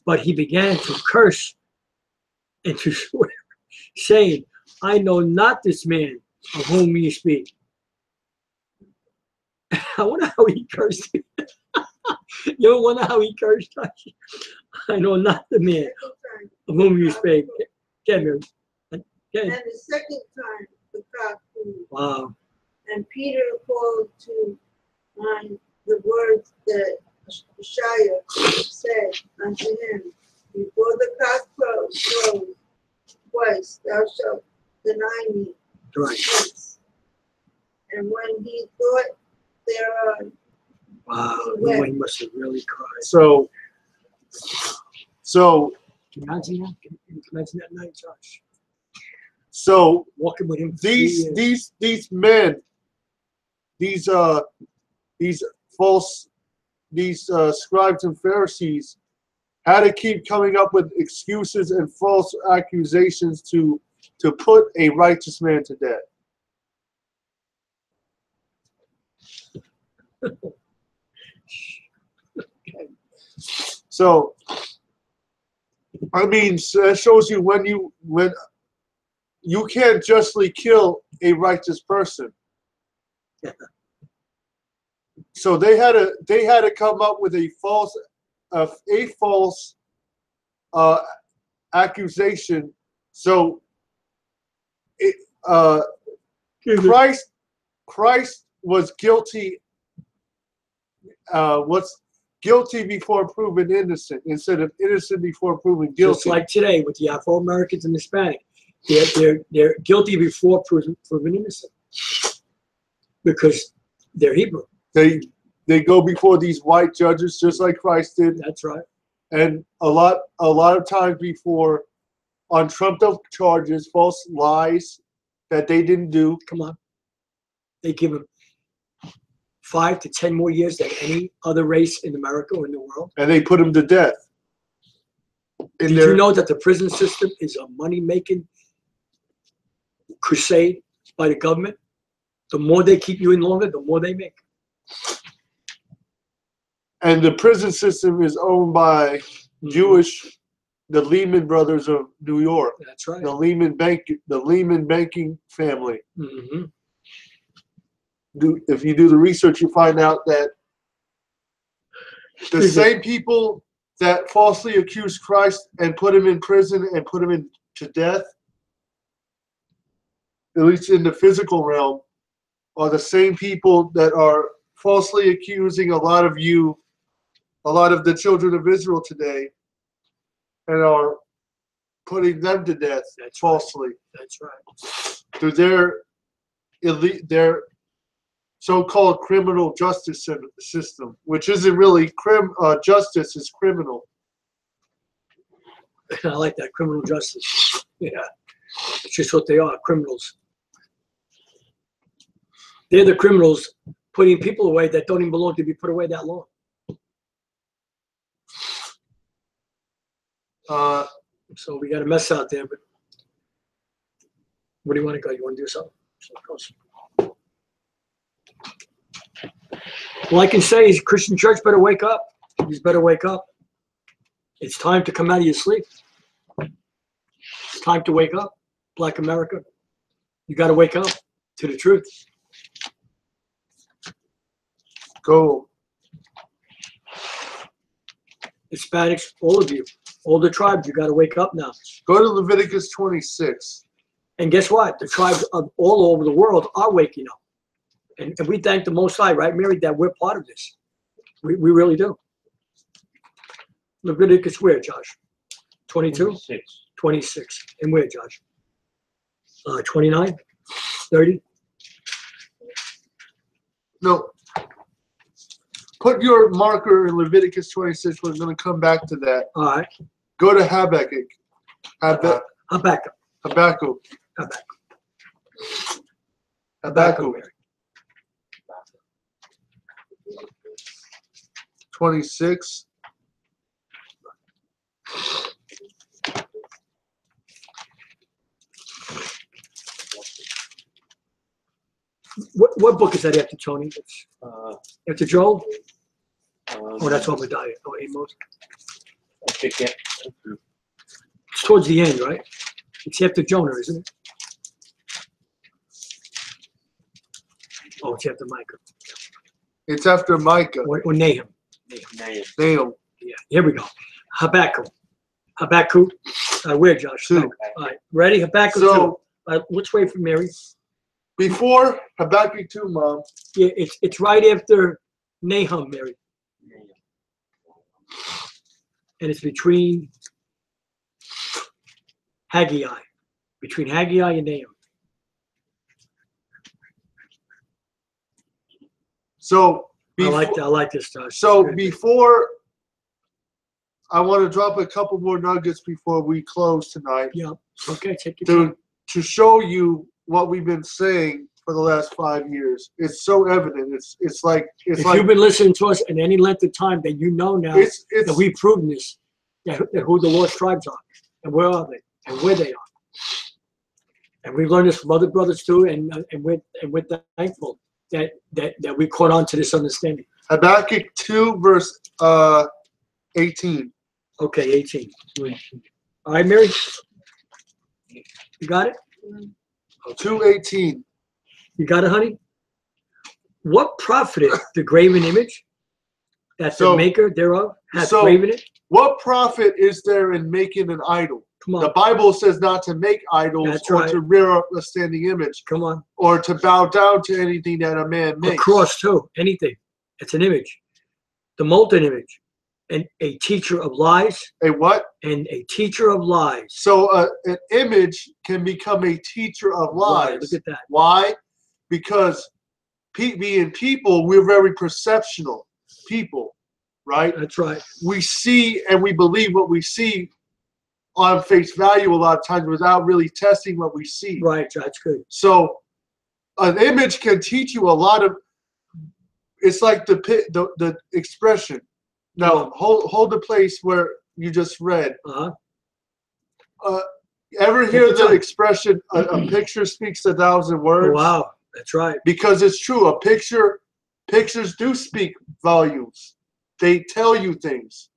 But he began to curse and to swear, saying, I know not this man of whom ye speak. I wonder how he cursed me. You ever wonder how he cursed us? I know not the man of whom you speak. Get me. And the second time the cock crew. Wow. And Peter called to mind the words that Yashayah said unto him, before the cock crows twice, thou shalt deny me once. And when he thought thereon, wow, he must have really cried. So can you imagine that? Can you imagine that night, Josh? So walking with him. These men, these scribes and Pharisees had to keep coming up with excuses and false accusations to put a righteous man to death. So, I mean, that shows you when you can't justly kill a righteous person. So they had to come up with a false accusation. So Christ was guilty. What's guilty before proven innocent instead of innocent before proven guilty. Just like today with the Afro-Americans and Hispanic, they're guilty before proven innocent because they're Hebrew. They go before these white judges just like Christ did. That's right. And a lot of times before, on trumped up charges, false lies that they didn't do. Come on. They give them 5 to 10 more years than any other race in America or in the world. And they put them to death. Did you know that the prison system is a money-making crusade by the government? The more they keep you in longer, the more they make. And the prison system is owned by Jewish, the Lehman Brothers of New York. That's right. The Lehman banking family. Mm-hmm. If you do the research, you find out that the same people that falsely accused Christ and put him in prison and put him to death, at least in the physical realm, are the same people that are falsely accusing a lot of the children of Israel today, and are putting them to death falsely. That's right. Through their so-called criminal justice system, which isn't really justice, is criminal. I like that, criminal justice. Yeah, it's just what they are, criminals. They're the criminals putting people away that don't even belong to be put away that long. So we got a mess out there, but where do you want to go? You want to do something? All I can say is Christian church better wake up. You better wake up. It's time to come out of your sleep. It's time to wake up. Black America, you got to wake up to the truth. Go. Hispanics, all of you, all the tribes, you got to wake up now. Go to Leviticus 26. And guess what? The tribes of all over the world are waking up. And we thank the Most High, right, Mary, that we're part of this. We really do. Leviticus where, Josh? 22? 26. And where, Josh? 29? 30? No. Put your marker in Leviticus 26. We're going to come back to that. All right. Go to Habakkuk. Habakkuk. 26. What book is that after, Tony? It's, after Joel? Oh, that's Obadiah. Oh, Amos. I think it. It's towards the end, right? It's after Jonah, isn't it? Oh, it's after Micah. It's after Micah. Or Nahum. Nahum. Yeah, here we go. Habakkuk. Where, Josh? 2. All right, ready? Habakkuk 2. Let's wait for Mary. Before Habakkuk 2, Mom. Yeah, it's right after Nahum, Mary. And it's between Haggai. Between Haggai and Nahum. So I like this, Josh. So before, I want to drop a couple more nuggets before we close tonight. Yeah. Okay. Take your time. To show you what we've been saying for the last 5 years. It's so evident. It's like if you've been listening to us in any length of time, then you know now that we've proven this, that who the lost tribes are, and where are they, and where they are. And we've learned this from other brothers too, and we're thankful that we caught on to this understanding. Habakkuk 2, verse 18. Okay, 18. All right, Mary? You got it? 2:18. You got it, honey? What profiteth the graven image that the maker thereof hath graven it? What profit is there in making an idol? Come on. The Bible says not to make idols to rear up a standing image. Come on. Or to bow down to anything that a man makes. A cross too, anything. It's an image. The molten image. And a teacher of lies. A what? And a teacher of lies. So an image can become a teacher of lies. Look at that. Why? Because being people, we're very perceptional people, right? That's right. We see and we believe what we see on face value a lot of times without really testing what we see. Right, that's good. So an image can teach you a lot of it's like the expression. Now hold the place where you just read. Ever hear the expression, a picture speaks 1,000 words? Oh, wow, that's right. Because it's true. Pictures do speak volumes. They tell you things.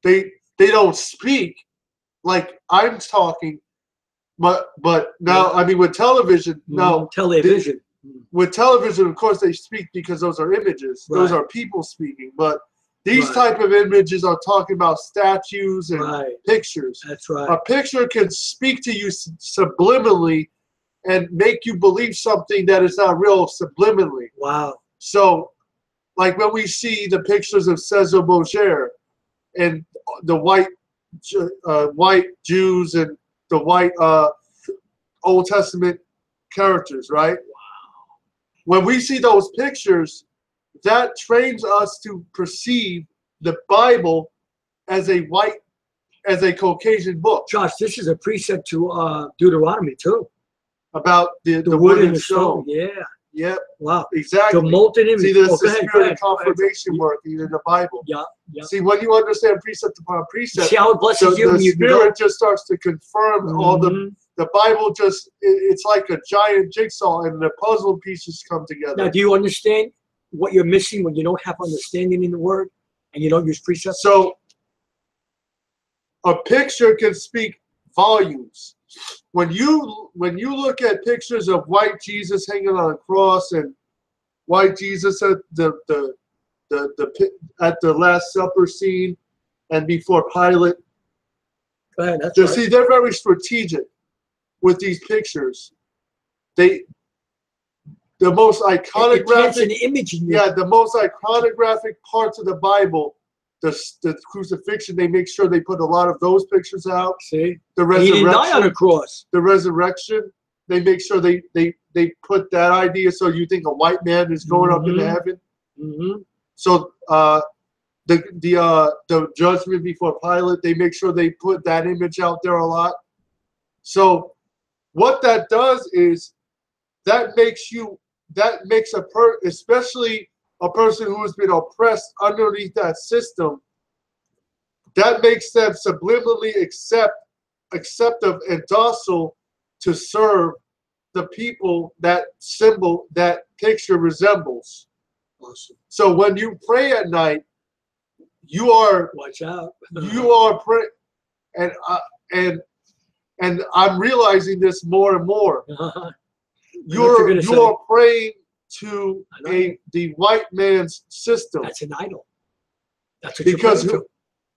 They don't speak like I'm talking, but now, I mean, with television, now television. With television, of course, they speak because those are images. Right. Those are people speaking. But these type of images are talking about statues and pictures. That's right. A picture can speak to you subliminally and make you believe something that is not real subliminally. Wow. So, like when we see the pictures of Cesar Borgia and the white Jews and the white Old Testament characters, right? Wow. When we see those pictures, that trains us to perceive the Bible as a Caucasian book. Josh, this is a precept to Deuteronomy too. About the wood and the stone. Yeah. Yep. Wow. Exactly. The molten image. See, there's the spirit of confirmation working in the Bible. Yeah. Yeah. See, when you understand precept upon precept, see how it blesses you. The spirit just starts to confirm all the Bible. It's like a giant jigsaw, and the puzzle pieces come together. Now, do you understand what you're missing when you don't have understanding in the Word and you don't use precepts? So, a picture can speak volumes. When you look at pictures of white Jesus hanging on a cross and white Jesus at the Last Supper scene and before Pilate, go ahead, that's right. See, they're very strategic with these pictures. The most iconographic image in the most iconographic parts of the Bible. The crucifixion, they make sure they put a lot of those pictures out. See, the resurrection, he didn't die on a cross. The resurrection, they make sure they put that idea so you think a white man is going up into heaven. So the judgment before Pilate, they make sure they put that image out there a lot. So what that does is that makes especially a person who has been oppressed underneath that system, that makes them subliminally acceptive and docile to serve the people that picture resembles. Awesome. So when you pray at night, you are watch out. You are praying, and I'm realizing this more and more. You are praying to the white man's system. That's an idol. That's what because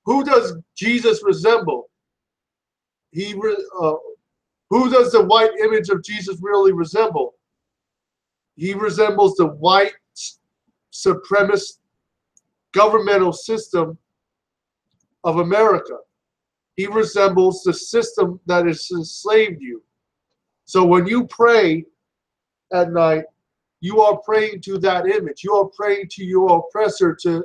who does Jesus resemble? Who does the white image of Jesus really resemble? He resembles the white supremacist governmental system of America. He resembles the system that has enslaved you. So when you pray at night, you are praying to that image. You are praying to your oppressor to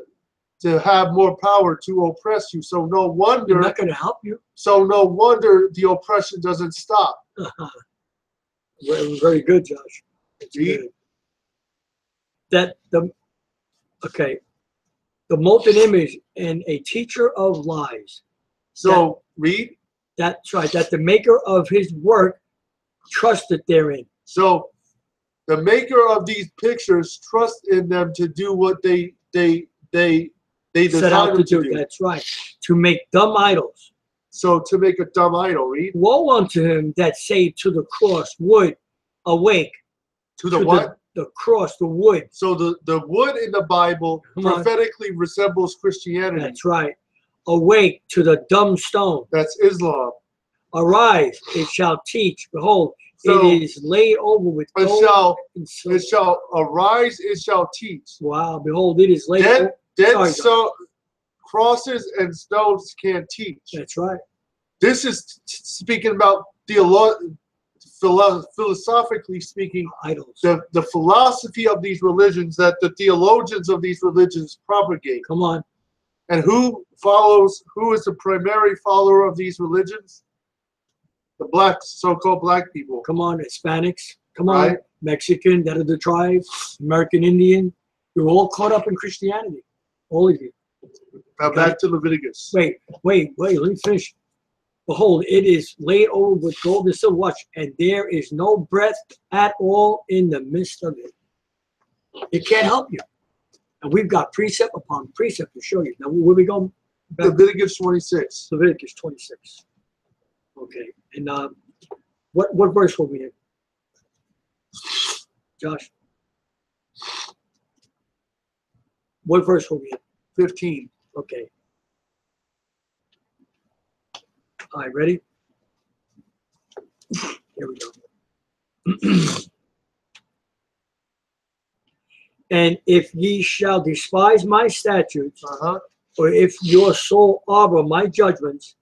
have more power to oppress you. So no wonder they're not going to help you. So no wonder the oppression doesn't stop. Very good, Josh. That's good. The molten image and a teacher of lies. So read. That's right. That the maker of his work trusted therein. So the maker of these pictures trust in them to do what they set out to do. That's right. To make dumb idols. So to make a dumb idol, read. Woe unto him that say to the cross, wood, awake. To the what? The cross, the wood. So the wood in the Bible prophetically resembles Christianity. That's right. Awake to the dumb stone. That's Islam. Arise, it shall teach. Behold, so it is laid over with gold. It shall arise, it shall teach. Wow, behold, it is laid over. Crosses and stones can't teach. That's right. This is speaking about philosophically speaking, idols. The philosophy of these religions that the theologians of these religions propagate. Come on. And who is the primary follower of these religions? The so-called black people. Come on, Hispanics. Come on, Mexican, that are the tribes, American Indian. You're all caught up in Christianity. All of you. Now back to Leviticus. Wait, let me finish. Behold, it is laid over with gold and silver. Watch, and there is no breath at all in the midst of it. It can't help you. And we've got precept upon precept to show you. Now, where we go? Leviticus 26. Leviticus 26. Okay. And what verse will we in? Josh? What verse will we in? 15. Okay. All right, ready? Here we go. And if ye shall despise my statutes, or if your soul arbor my judgments,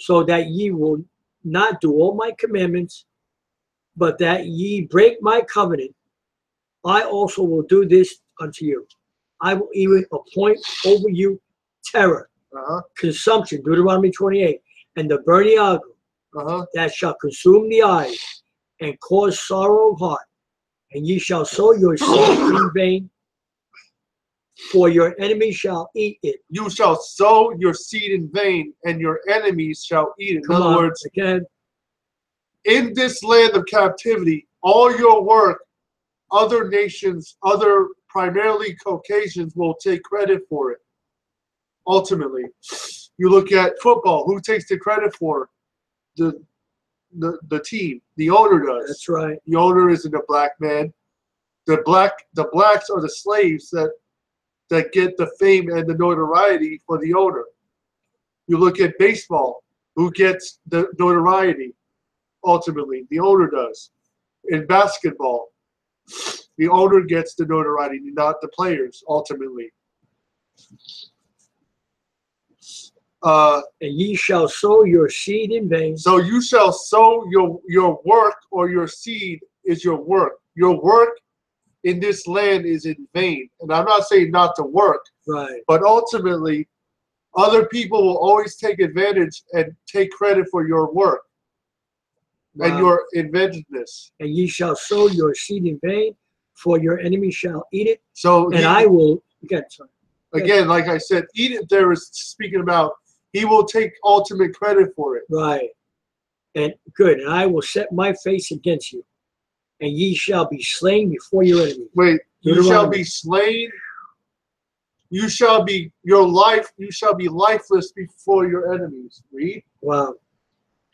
so that ye will not do all my commandments, but that ye break my covenant, I also will do this unto you. I will even appoint over you terror, consumption, Deuteronomy 28, and the burning ague that shall consume the eyes and cause sorrow of heart. And ye shall sow your seed in vain, for your enemies shall eat it. You shall sow your seed in vain, and your enemies shall eat it. In other words, again, in this land of captivity, all your work, other nations, other primarily Caucasians will take credit for it. Ultimately, you look at football, who takes the credit for it? The team, the owner does. That's right. The owner isn't a black man. The blacks are the slaves that get the fame and the notoriety for the owner. You look at baseball, who gets the notoriety? Ultimately, the owner does. In basketball, the owner gets the notoriety, not the players, ultimately. And ye shall sow your seed in vain. So you shall sow your work, or your seed is your work. Your work in this land is in vain. And I'm not saying not to work, right? But ultimately, other people will always take advantage and take credit for your work and your inventiveness. And ye shall sow your seed in vain, for your enemy shall eat it. So I will again, like I said, eat it there is speaking about he will take ultimate credit for it. Right. And good. And I will set my face against you, and ye shall be slain before your enemy. Wait, you shall be slain. You shall be you shall be lifeless before your enemies. Read. Wow.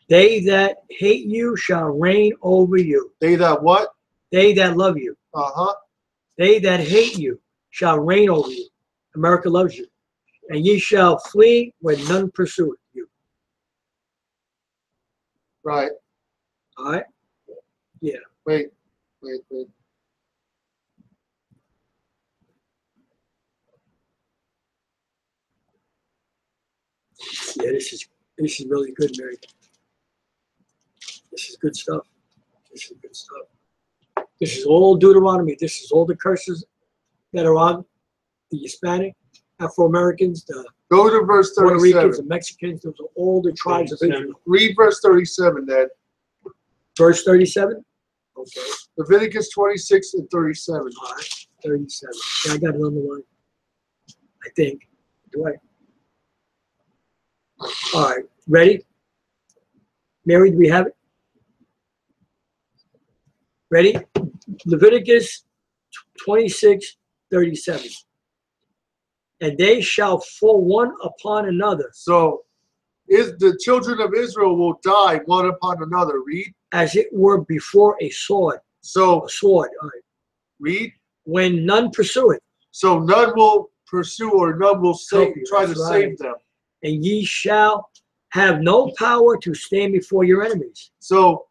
They that hate you shall reign over you. They that what? They that love you. They that hate you shall reign over you. America loves you. And ye shall flee when none pursue you. Right. All right? Yeah. Wait. Yeah, this is really good, Mary. This is good stuff. This is good stuff. This is all Deuteronomy. This is all the curses that are on the Hispanic, Afro-Americans, the Go to verse 37. Puerto Ricans, the Mexicans. Those are all the tribes of Israel. Read verse 37, Dad. Verse 37? Okay. Leviticus 26 and 37. All right. 37. Yeah, I got it on the line. I think. Do I? All right. Ready? Mary, do we have it? Ready? Leviticus 26, 37. And they shall fall one upon another. So, the children of Israel will die one upon another. Read. As it were before a sword. So, a sword. All right. Read. When none pursue it. So none will pursue, or none will try to save them. And ye shall have no power to stand before your enemies. So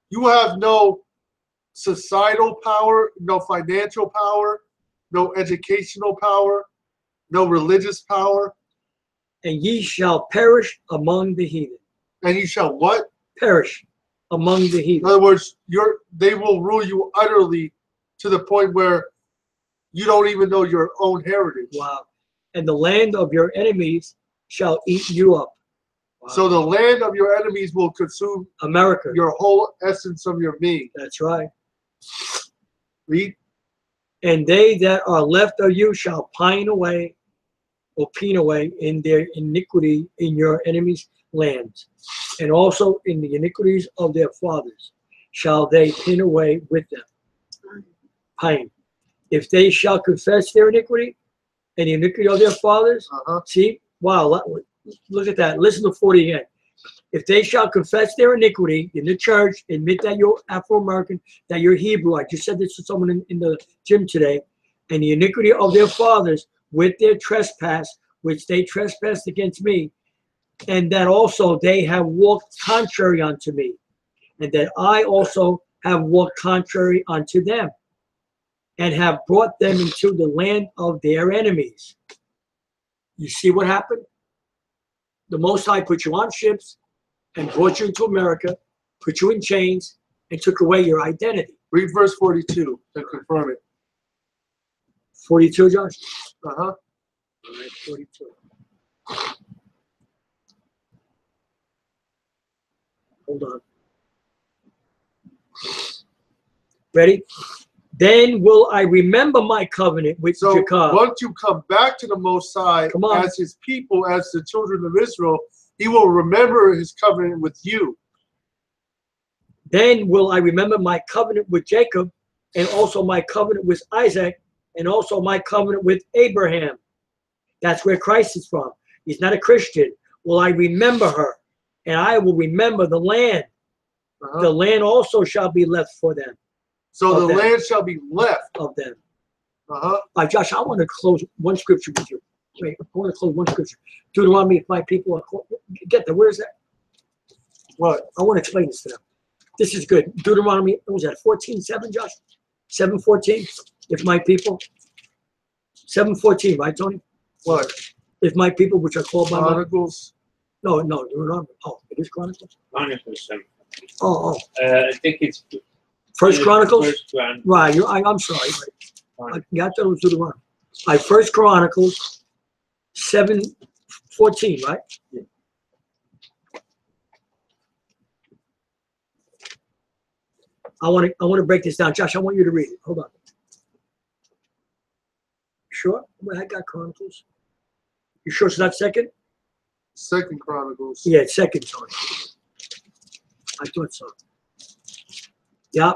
you have no societal power, no financial power, no educational power, no religious power. And ye shall perish among the heathen. And you shall what? Perish among the heathen. In other words, they will rule you utterly to the point where you don't even know your own heritage. Wow. And the land of your enemies shall eat you up. Wow. So the land of your enemies will consume America, your whole essence of your being. That's right. Read. And they that are left of you shall pine away in their iniquity in your enemies' lands, and also in the iniquities of their fathers shall they pine away with them. Pine. If they shall confess their iniquity and the iniquity of their fathers, see, wow, look at that. Listen to 40 again. If they shall confess their iniquity in the church, admit that you're Afro-American, that you're Hebrew. I just said this to someone in the gym today. And the iniquity of their fathers with their trespass, which they trespassed against me, and that also they have walked contrary unto me, and that I also have walked contrary unto them, and have brought them into the land of their enemies. You see what happened? The Most High put you on ships and brought you into America, put you in chains, and took away your identity. Read verse 42 and confirm it. 42, Josh? Uh-huh. All right, 42. Hold on. Ready? Then will I remember my covenant with So Jacob. once you come back to the Most High as his people, as the children of Israel, he will remember his covenant with you. Then will I remember my covenant with Jacob, and also my covenant with Isaac, and also my covenant with Abraham. That's where Christ is from. He's not a Christian. Will I remember her, and I will remember the land. The land also shall be left for them. So the land shall be left of them. Josh, I want to close one scripture with you. Wait, I want to close one scripture. Deuteronomy, if my people are called. Get there. Where is that? What? I want to explain this to them. This is good. Deuteronomy, what was that? 14:7, Josh? 7:14. If my people. 7:14, right, Tony? What? If my people, which are called by my. Chronicles. No, Deuteronomy. Oh, it is Chronicles. Chronicles. I think it's First Chronicles. First Chronicles. Right. I'm sorry. Right. I got that was Deuteronomy. First Chronicles 7:14, right? Yeah. I want to break this down. Josh, I want you to read it. Hold on. Sure? Well, I got Chronicles. You sure it's not second? Second Chronicles. Yeah, it's second, sorry. I thought so. Yeah.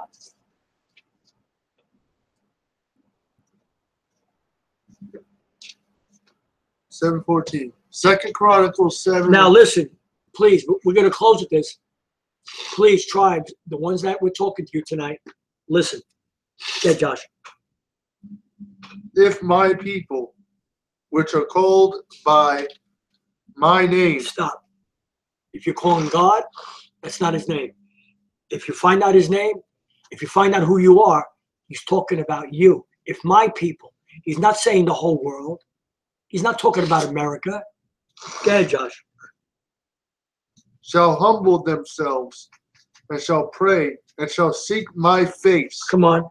Seven 14. Second Chronicles 7. Now listen, please, we're going to close with this. Please, tribes, the ones that we're talking to you tonight, listen. Yeah, Josh. If my people, which are called by my name. Stop. If you're calling God, that's not his name. If you find out his name, if you find out who you are, he's talking about you. If my people, he's not saying the whole world. He's not talking about America. Go ahead, Josh. Shall humble themselves and shall pray and shall seek my face. Come on.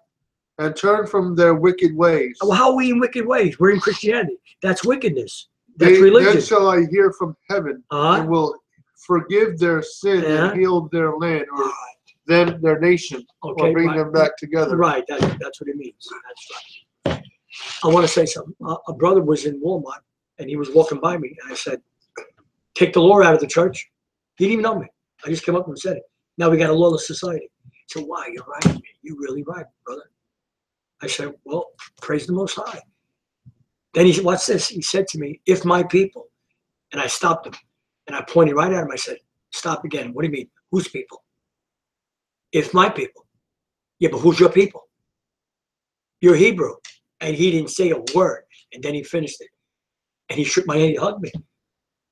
And turn from their wicked ways. Well, how are we in wicked ways? We're in Christianity. That's wickedness. That's religion. Then shall I hear from heaven and will forgive their sin and heal their land or them, their nation, or bring them back together. Right. That's what it means. That's right. I want to say something. A brother was in Walmart and he was walking by me and I said, take the law out of the church. He didn't even know me. I just came up and said it. Now we got a lawless society. So why? You're right. You're really right, brother. I said, well, praise the Most High. Then he said, what's this? He said to me, if my people. And I stopped him. And I pointed right at him. I said, stop again. What do you mean? Whose people? If my people. Yeah, but who's your people? You're Hebrew. And he didn't say a word. And then he finished it. And he shook my hand. He hugged me.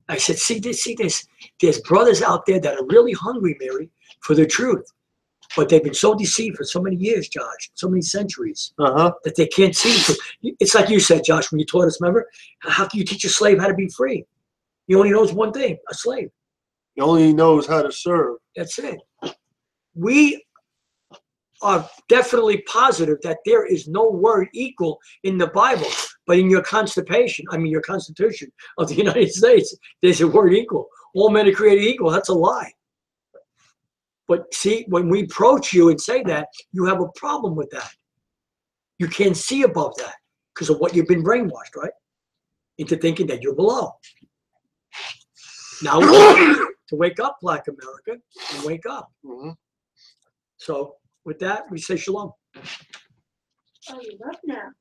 I said, see this. There's brothers out there that are really hungry, Mary, for the truth. But they've been so deceived for so many years, Josh, so many centuries, that they can't see. It's like you said, Josh, when you taught us, remember? How can you teach a slave how to be free? He only knows one thing, a slave. He only knows how to serve. That's it. We are definitely positive that there is no word equal in the Bible, but in your Constitution of the United States, there's a word equal. All men are created equal. That's a lie. But see, when we approach you and say that, you have a problem with that. You can't see above that because of what you've been brainwashed, right? Into thinking that you're below. Now it's time to wake up, Black America, and wake up. Mhm. So with that, we say shalom. Oh, you love now.